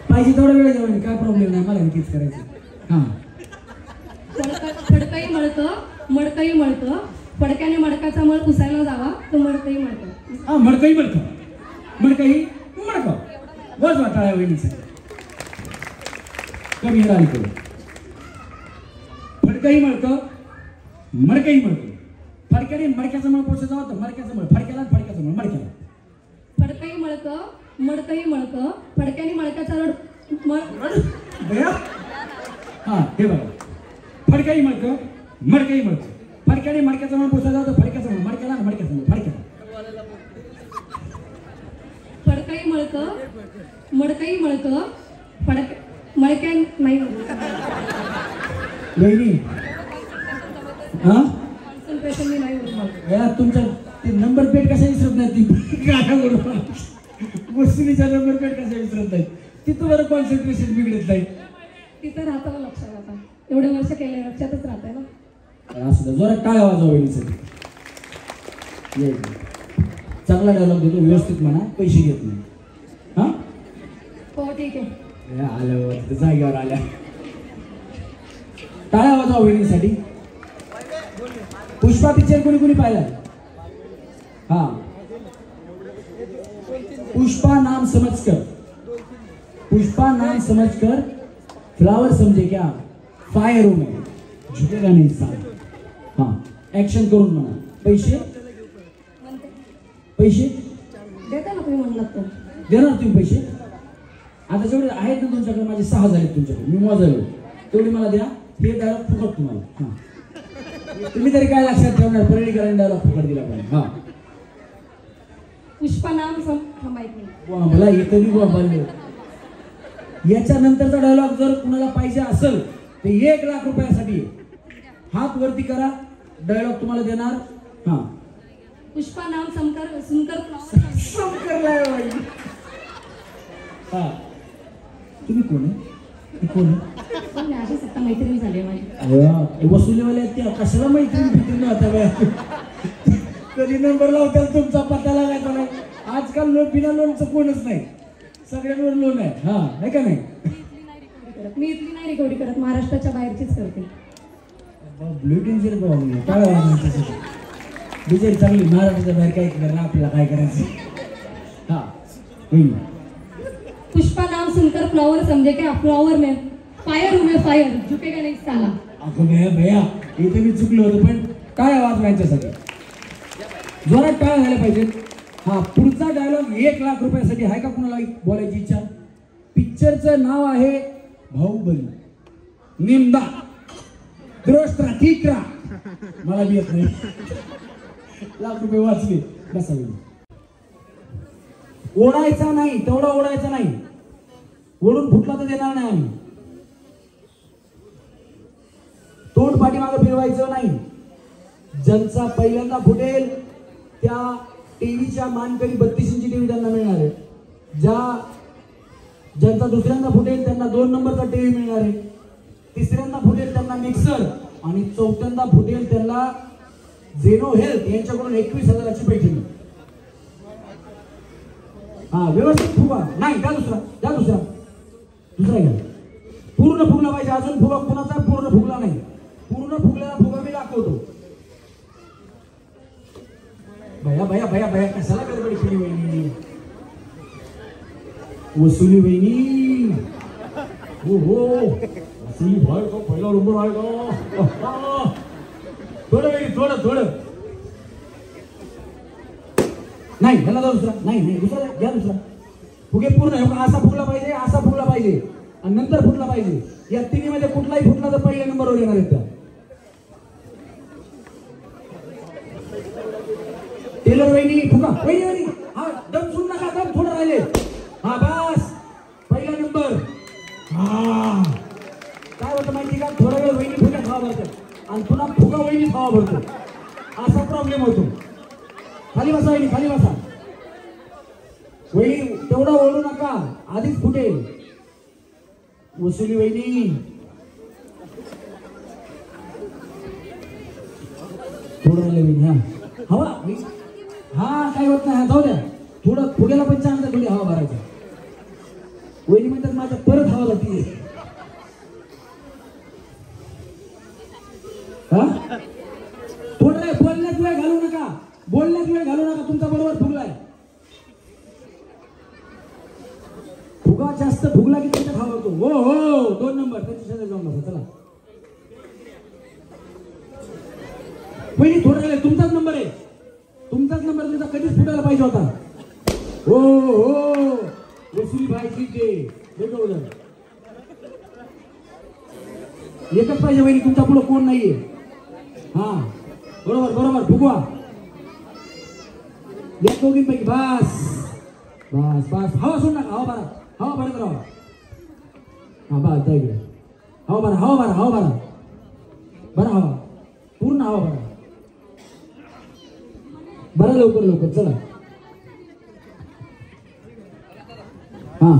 S1: पाहिजे तेवढा वेळ जाऊ, काय प्रॉब्लेम नाही. मला नक्कीच करायचं. हा
S3: फडकही मळक, मडकही मळक. फडक्याने मडकाचा मळ पुसायला जावा तो मडकही मळक.
S1: हा मडकही मडक, मडकही मडक. वाजवा टाळ्या वहिनीसाठी. कमी राहिली करू. फडकही मळक, मडकही मळक. फडक्याने मडक्याचा मळ पुसायला जावा तर मडक्याचा मळ फडक्याला, फडक्याचा मळ मडक्याला.
S3: फडकही मळक, मडकही मळक. फडक्याने मडकाचा मळ.
S1: हा हे बघा. फडकही मळक, मडकही मळक. फडक्याने मडक्याचा मळ पुसायला जावा तर फडक्याचा मळ मडक्याला, मडक्याचा मळ फडक्याला.
S3: फडकई मळक मडकई मळक फडक मळक्या नाही
S1: वहिनी हा
S3: कॉन्सन्ट्रेशन मी नाही होत मला.
S1: या तुमच्या ते नंबर प्लेट कशा विसरत नाही ती गाड्यावरून वसुलीचा नंबर प्लेट कशा विसरत नाही तिथं बरं कॉन्सन्ट्रेशन बिघडत नाही.
S3: तिथं राहतं ना लक्षात आता एवढे वर्ष केले लक्षातच राहतंय ना.
S1: असं द्या जरा काय आवाज वहिनीसाठी चांगला डायलॉग देतो व्यवस्थित म्हणा पैसे घेत नाही हा
S3: हो ठीक आहे.
S1: आल्यावर जागेवर आल्या टाळ्या वाजवा वहिनीसाठी. पुष्पा पिक्चर कोणी कोणी पाहिला हा पुष्पा नाम समझकर पुष्पा नाम समझकर फ्लावर समझे क्या फायर हूं मैं झुकेगा नहीं साला. हा ऍक्शन करून म्हणा पैसे पैसे
S3: देता ना तुम्ही म्हणलात तर
S1: देणार तुम्ही पैसे. आता जेवढे आहेत ना तुमच्याकडे माझे 6 झाले तुमच्याकडे मी मोजायलो तेवढे मला द्या. हे डायलॉग फुकट तुम्हाला हा तुम्ही तरी काय लक्षात ठेवणार परळीकरांनी डायलॉग फुकट दिला पाहिजे. हा
S3: पुष्पा नाम माहित नाही
S1: मला येतं बोललो. याच्यानंतरचा डायलॉग जर कुणाला पाहिजे असेल तर 1 लाख रुपयासाठी हात वरती करा डायलॉग तुम्हाला देणार. हा
S3: पुष्पा नाम समकर सुनकर फ्लॉवर
S1: हा तुम्ही कोण आहे कोण आहे
S3: पण मी अशी सत्ता मैत्रीण झाली माझी.
S1: वसुलीवाले आहेत त्या कशाला मैत्रीण होता कधी नंबर लावताल तुमचा पत्ता लागायचा नाही. आजकाल बिना लोनचं कोणच नाही सगळ्यांवर लोन आहे. हा आहे का नाही.
S3: मी इथली नाही रिकव्हरी करत महाराष्ट्राच्या बाहेरचीच करते.
S1: बिचारी चांगली महाराष्ट्राच्या बाहेर काय करणार आपल्याला काय करायचं. हा
S3: पुष्पा नाम सुनकर फ्लावर समझे क्या फ्लावर में फायर हूं मैं फायर झुकेगा नहीं साला.
S1: अगं भैया इथे मी चुकलो होतो पण काय आवाज व्हायच्यासाठी जोरात काय झालं पाहिजे. हा पुढचा डायलॉग 1 लाख रुपयासाठी आहे का कुणाला बोलायची इच्छा. पिक्चरचं नाव आहे बाहुबली निंदा द्रोष्ट्रा ठीकरा मला बी येत नाही. लाख रुपये वाचले बसा. ओढायचा नाही तेवढा ओढायचा नाही ओढून फुटला तर देणार नाही आम्ही. तोंड पाठीमागं फिरवायचं नाही. ज्यांचा पहिल्यांदा फुटेल त्या टीव्हीच्या मानकरी 32 इंची टीव्ही त्यांना मिळणार आहे. ज्यांचा दुसऱ्यांदा फुटेल त्यांना 2 नंबरचा टीव्ही मिळणार आहे. तिसऱ्यांदा फुटेल त्यांना मिक्सर आणि चौथ्यांदा फुटेल त्यांना झेनो हेल्थ यांच्याकडून 21,000ची पैठणी. हा व्यवस्थित फुगा नाही द्या दुसरा घ्या. पूर्ण फुगला पाहिजे. अजून फुगा कुणाचा पूर्ण फुगला नाही. पूर्ण फुगलेला फुगा मी दाखवतो. भया कशाला गडबड केली वहिनी. वसुली वहिनी हो वसुली भाई का पहिला नंबर आहे का. थोडं नाही ह्याला दुसरा नाही दुसरा घ्या. दुसरा फुगे पूर्ण असा फुगला पाहिजे आणि नंतर फुटला पाहिजे. या तिन्हीमध्ये कुठलाही फुटला तर पहिल्या नंबरवर येणार आहेत त्या. टेलर वहिनी फुगा वहिनी हा दम सुन नका दम थोडं राहिले. हा बस पहिला नंबर. हा काय होतं माहिती का थोडा वेळ वहिनी फुगा खावा भरतो आणि पुन्हा फुगा वहिनी खावा भरतो असा प्रॉब्लेम होतो. खाली बसा वहिनी खाली बसा. वहिनी तेवढा ओढू नका आधीच फुटेल. वसुली वहिनी थोडं वहिनी हा हवा हा काय होत नाही. जाऊ द्या थोडं फुग्याला पण चांगलं थोडी हवा भरायची. वहिनी म्हणतात माझ्या परत हवा जाते. हा थोडं बोलण्यात वेळ घालू नका तुमचा बरोबर फुगलाय. फुगा जास्त फुगला की त्याच्यात हवा होतो. हो 2 नंबर त्याच्या शेजारी जाऊन बसा. चला वहिनी थोडं गेले तुमचाच नंबर तुमचा कधीच फुटायला पाहिजे होता. हो वसुली भाई ठीक आहे एकच पाहिजे वहिनी तुमच्या पुढे कोण नाहीये. हा बरोबर फुगवा या दोघींपैकी बस बस बस हवा सोड नका हवा भरा हवा भरत राहा हा बस त्या इकडे हवा भरा हवा भरा हवा भरा बरा हवा पूर्ण हवा भरा बरा लवकर लवकर चला हा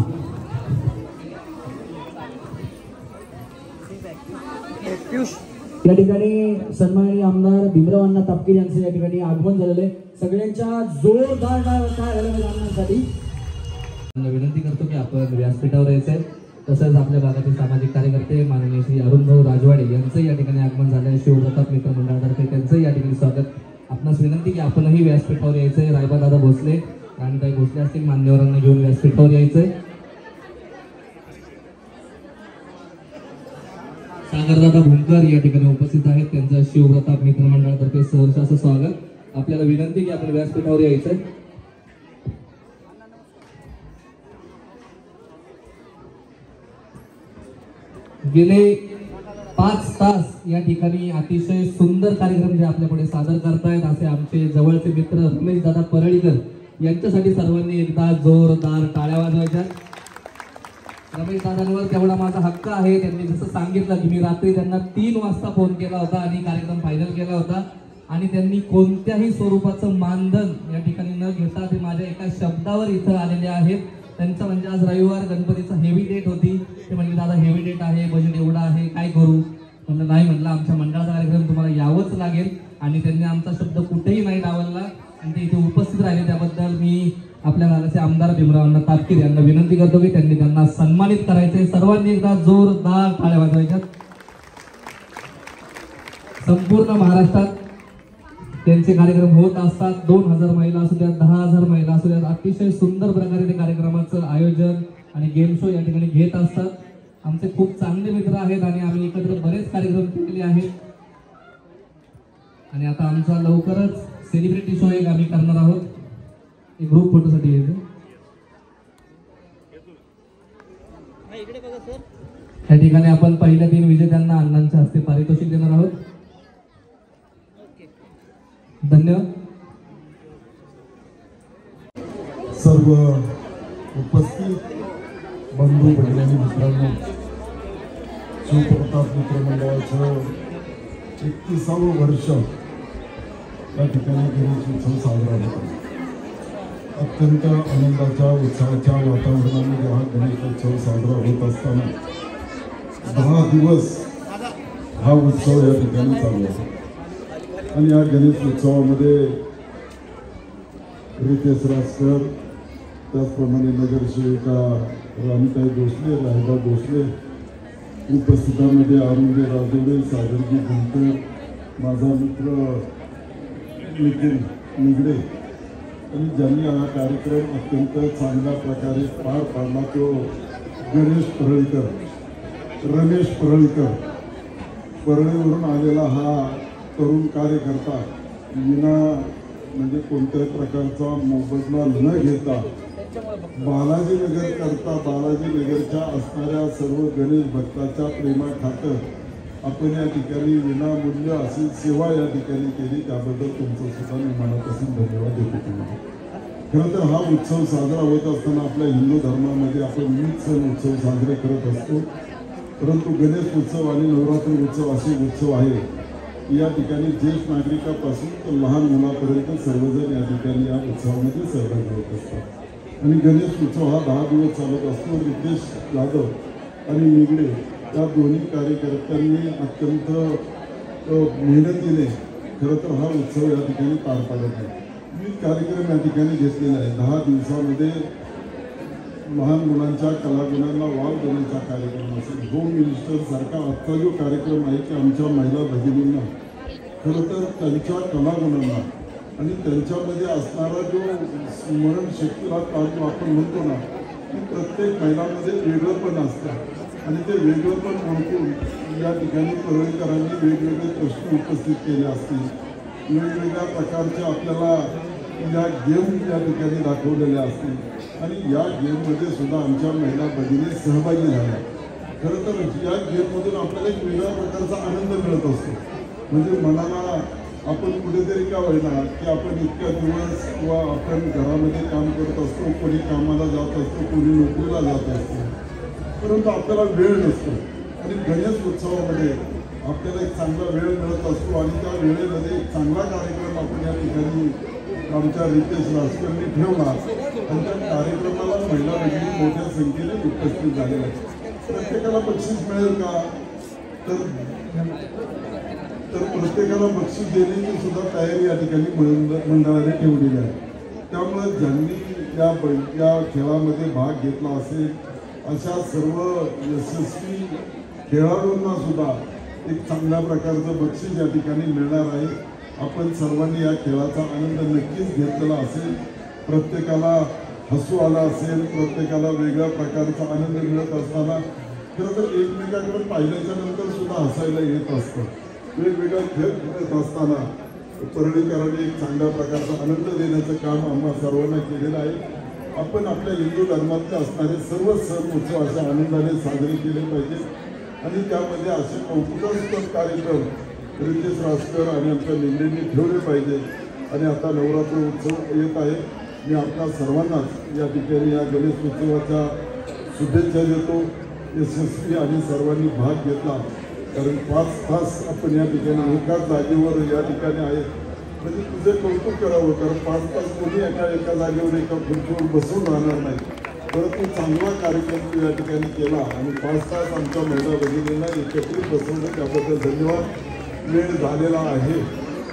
S1: या ठिकाणी सन्माननीय आमदार भीमराव अण्णा तापकीर यांचं या ठिकाणी आगमन झालेलं आहे सगळ्यांच्या जोरदार काय आगमनासाठी
S8: विनंती करतो की आपण व्यासपीठावर यायचंय तसंच आपल्या भागातील सामाजिक कार्यकर्ते माननीय श्री अरुणभाऊ राजवाडे यांचं या ठिकाणी आगमन झालं आहे शिवप्रताप मित्र मंडळातर्फे त्यांचं या ठिकाणी स्वागत आपणास विनंती की आपणही व्यासपीठावर यायचंय रायबादादा भोसले आणि काही भोसले असतील मान्यवरांना घेऊन व्यासपीठावर यायचंय सागरदादा भुंकर या ठिकाणी उपस्थित आहेत त्यांचं शिवप्रताप मित्र मंडळातर्फे सहर्ष असं स्वागत आपल्याला विनंती की आपण व्यासपीठावर यायचंय गेले 5 तास या ठिकाणी अतिशय सुंदर कार्यक्रम जे आपल्यापुढे सादर करतायत असे आमचे जवळचे मित्र रमेश दादा परळीकर यांच्यासाठी सर्वांनी एकदा जोरदार टाळ्या वाजवायच्या रमेश दादांवर तेवढा माझा हक्क आहे त्यांनी जसं सांगितलं की मी रात्री त्यांना 3 वाजता फोन केला होता आणि कार्यक्रम फायनल केला होता आणि त्यांनी कोणत्याही स्वरूपाचं मानधन या ठिकाणी न घेता ते माझ्या एका शब्दावर इथं आलेले आहेत त्यांचं म्हणजे आज रविवार गणपतीचा हेवी डेट होती ते म्हणजे दादा हेवी डेट आहे बजेट एवढं आहे काय करू म्हणलं नाही म्हटलं आमच्या मंडळाचा कार्यक्रम तुम्हाला यावंच लागेल आणि त्यांनी आमचा शब्द कुठेही नाही डावलला आणि ते इथे उपस्थित राहिले त्याबद्दल मी आपल्या भागाचे आमदार भीमराव अण्णा तापकीर यांना विनंती करतो की त्यांनी त्यांना सन्मानित करायचे सर्वांनी एकदा जोरदार टाळ्या वाजवायच्या संपूर्ण महाराष्ट्रात त्यांचे कार्यक्रम होत असतात 2000 महिला असू द्या 10,000 महिला असू द्या अतिशय सुंदर प्रकारे ते कार्यक्रमाचं आयोजन आणि गेम शो या ठिकाणी घेत असतात आमचे खूप चांगले मित्र आहेत आणि आम्ही एकत्र बरेच कार्यक्रम केलेले आहेत आणि आता आमचा लवकरच सेलिब्रिटी शो एक आम्ही करणार आहोत एक ग्रुप फोटोसाठी यायचं या ठिकाणी आपण पहिल्या 3 विजेत्यांना अण्णांच्या हस्ते पारितोषिक देणार आहोत धन्यवाद
S11: सर्व उपस्थित बंधू भगिनी मित्रांनो शिवप्रताप मित्र मंडळाचं 31वं वर्ष या ठिकाणी गणेश उत्सव साजरा होतो अत्यंत आनंदाच्या उत्साहाच्या वातावरणामध्ये हा गणेश उत्सव साजरा होत असताना 10 दिवस हा उत्सव या ठिकाणी चालू आहे आणि या गणेश उत्सवामध्ये रितेश रासकर त्याचप्रमाणे नगरसेविका राणीताई भोसले रायबा भोसले उपस्थितांमध्ये अरुणजी राजोडे सागरजी भुंकर माझा मित्र नितीन निगडे आणि ज्यांनी हा कार्यक्रम अत्यंत चांगल्या प्रकारे पार पाडला तो गणेश परळीकर रमेश परळीकर परळीवरून आलेला हा तरुण कार्यकर्ता विना म्हणजे कोणत्याही प्रकारचा मोबदला न घेता बालाजीनगर करता बालाजीनगरच्या असणाऱ्या सर्व गणेश भक्ताच्या प्रेमाखातर आपण या ठिकाणी विनामूल्य अशी सेवा या ठिकाणी केली त्याबद्दल तुमचं सुद्धा मी मनापासून धन्यवाद देतो तुम्हाला खरं तर हा उत्सव साजरा होत असताना आपल्या हिंदू धर्मामध्ये आपण विविध सण उत्सव साजरे करत असतो परंतु गणेश उत्सव आणि नवरात्री उत्सव असे उत्सव आहे या ठिकाणी ज्येष्ठ नागरिकापासून तर लहान मुलापर्यंत सर्वजण या ठिकाणी या उत्सवामध्ये सहभागी होत असतात आणि गणेश उत्सव हा 10 दिवस चालत असतो रितेश जाधव आणि निगडे या दोन्ही कार्यकर्त्यांनी अत्यंत मेहनतीने खरं तर हा उत्सव या ठिकाणी पार पाडत आहे विविध कार्यक्रम या ठिकाणी घेतलेले आहे 10 दिवसामध्ये लहान मुलांच्या कलागुणांना वाव देण्याचा कार्यक्रम असेल होम मिनिस्टर सारखा आजचा जो कार्यक्रम आहे की आमच्या महिला भगिनींना खरं तर त्यांच्या कलागुणांना आणि त्यांच्यामध्ये असणारा जो स्मरणशक्तीला जो आपण म्हणतो ना की प्रत्येक महिलांमध्ये वेगळंपण असतं आणि ते वेगळंपण ओळखून या ठिकाणी परळीकरांनी वेगवेगळे प्रश्न उपस्थित केले असतील वेगवेगळ्या प्रकारचे आपल्याला या गेम या ठिकाणी दाखवलेल्या असतील आणि या गेममध्ये सुद्धा आमच्या महिला भगिनी सहभागी झाल्या खरं तर या गेममधून आपल्याला एक वेगळ्या प्रकारचा आनंद मिळत असतो म्हणजे मनाला आपण कुठेतरी का होईना की आपण इतक्या दिवस किंवा आपण घरामध्ये काम करत असतो, कोणी कामाला जात असतो, कोणी नोकरीला जात असतो, परंतु आपल्याला वेळ नसतो. आणि गणेश उत्सवामध्ये आपल्याला एक चांगला वेळ मिळत असतो आणि त्या वेळेमध्ये एक चांगला कार्यक्रम आपण या ठिकाणी आमच्या रितेश राजकरणी ठेवला आणि त्या कार्यक्रमाला महिला भगिनी मोठ्या संख्येने उपस्थित झालेल्या आहेत. प्रत्येकाला बक्षीस मिळेल का? तर प्रत्येकाला बक्षीस देण्याची सुद्धा तयारी या ठिकाणी मंडळाने ठेवलेली आहे. त्यामुळे ज्यांनी या खेळामध्ये भाग घेतला असेल अशा सर्व यशस्वी खेळाडूंना सुद्धा एक चांगल्या प्रकारचं बक्षीस या ठिकाणी मिळणार आहे. आपण सर्वांनी या खेळाचा आनंद नक्कीच घेतलेला असेल. प्रत्येकाला हसू आला असेल, प्रत्येकाला वेगळ्या प्रकारचा आनंद मिळत असताना खरं तर एकमेकांकडे पाहिल्याच्या नंतर सुद्धा हसायला येत असतं. वेगवेगळा खेळ खेळत असताना परळीकरांनी एक चांगल्या प्रकारचा आनंद देण्याचं काम आम्हा सर्वांना केलेलं आहे. आपण आपल्या हिंदू धर्मातले असणारे सर्व सण उत्सव अशा आनंदाने साजरे केले पाहिजे आणि त्यामध्ये असे कौतुकास्पद कार्यक्रम रितेश राजकर आणि आमच्या लिंगेंनी ठेवले पाहिजे. आणि आता नवरात्र उत्सव येत आहे. मी आपल्या सर्वांनाच या ठिकाणी या गणेश उत्सवाच्या शुभेच्छा देतो. यशस्वी आणि सर्वांनी भाग घेतला, कारण 5 तास आपण या ठिकाणी एकाच जागेवर या ठिकाणी आहे. म्हणजे तुझे कौतुक करावं, कारण 5 तास कोणी एका जागेवर एका खुर्चीवर बसून राहणार नाही. परंतु चांगला कार्यक्रम तू या ठिकाणी केला आणि 5 तास आमच्या महिला भगिनींना एकत्रित बसवलं, त्याबद्दल धन्यवाद. वेळ झालेला आहे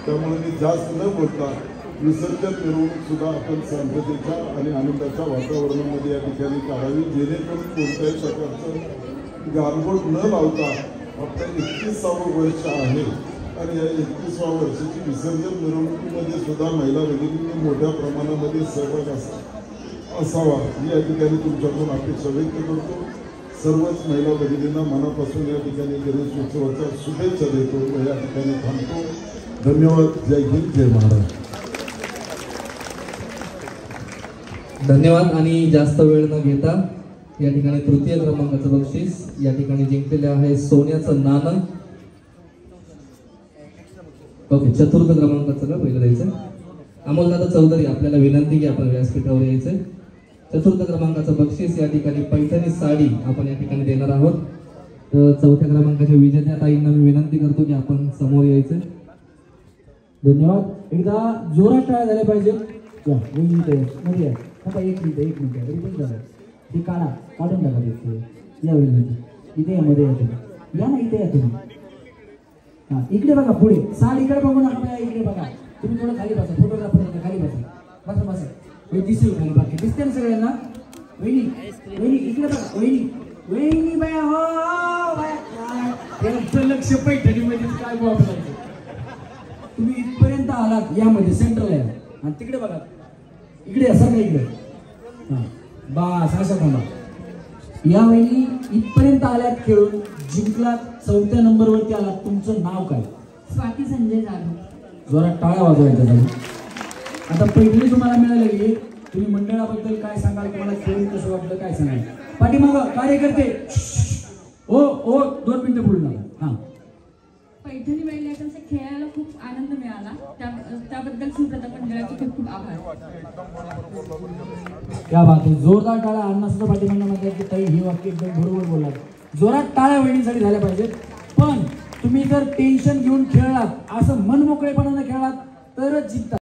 S11: त्यामुळे मी जास्त न बोलता विसर्जन मिरवणूक सुद्धा आपण शांततेच्या आणि आनंदाच्या वातावरणामध्ये या ठिकाणी काढावी, जेणेकरून कोणत्याही प्रकारचं गारगोट न लावता आपलं 31वे वर्ष आहे आणि या 31व्या वर्षाची विसर्जन मिरवणुकीमध्ये सुद्धा महिला भगिनींनी मोठ्या प्रमाणामध्ये सहभाग असावा ही या ठिकाणी तुमच्याकडून अपेक्षा व्यक्त करतो. सर्वच महिला भगिनींना मनापासून या ठिकाणी गणेश उत्सवाच्या शुभेच्छा देतो व या ठिकाणी थांबतो. धन्यवाद. जय हिंद, जय महाराष्ट्र.
S8: धन्यवाद. आणि जास्त वेळ न घेता या ठिकाणी तृतीय क्रमांकाचं बक्षीस या ठिकाणी जिंकलेले आहे सोन्याचं नाणं. ओके, चतुर्थ क्रमांकाचं का पहिलं द्यायचं? अमोलदादा चौधरी आपल्याला विनंती की आपण व्यासपीठावर यायचं. चतुर्थ क्रमांकाचं बक्षीस या ठिकाणी पैठणी साडी आपण या ठिकाणी देणार आहोत. तर चौथ्या क्रमांकाच्या विजेत्या ताईंना मी विनंती करतो की आपण समोर यायचं.
S1: धन्यवाद. एकदा जोरात टाळ्या झाल्या पाहिजे. मध्ये या. एक मिनिट रिपीट झालं ते काढून टाका तिथे. या वेळी इथे या, मध्ये या तुम्ही, या ना इथे या तुम्ही. हां, इकडे बघा, पुढे साड इकडे बघू नका, इकडे बघा. तुम्ही थोडं खाली बसा, फोटोग्राफर खाली बसा. बसा दिसेल खाली. बाकी दिसते ना सगळ्यांना? वहिनी इकडे बघा. वहिनी बाया, हो बाया, लक्ष पैठणीमध्ये काय बोलायचं. तुम्ही इथपर्यंत आलात, यामध्ये सेंट्रल आहे आणि तिकडे बघा, इकडे असं नाही, इकडे. हां, बस असं थांबा. या वहिनी इथपर्यंत आल्यात, खेळून जिंकलात, 4थ्या नंबरवरती आलात. तुमचं नाव काय?
S2: स्वाती संजय जाधव.
S1: जोरात टाळ्या वाजवायच्या झालं. आता पैठणी तुम्हाला मिळालेली. तुम्ही मंडळाबद्दल काय सांगाल? तुम्हाला खेळून कसं वाटलं, काय सांगाल? पाठीमागं कार्यकर्ते ओ 2 मिनिटं बोलणार. हां,
S3: पैठणी महिलांचा खेळायला खूप आनंद मिळाला, त्याबद्दल सुप्रता मंडळाचे खूप खूप आभार.
S1: क्या बात आहे. जोरदार टाळ्या. अण्णा सुद्धा पाठीमागण्यामध्ये की ताई हे वाक्य एकदम बरोबर बोललात. जोरात टाळ्या वहिनीसाठी झाल्या पाहिजेत. पण तुम्ही जर टेन्शन घेऊन खेळलात, असं मनमोकळेपणानं खेळलात तरच जिंकता.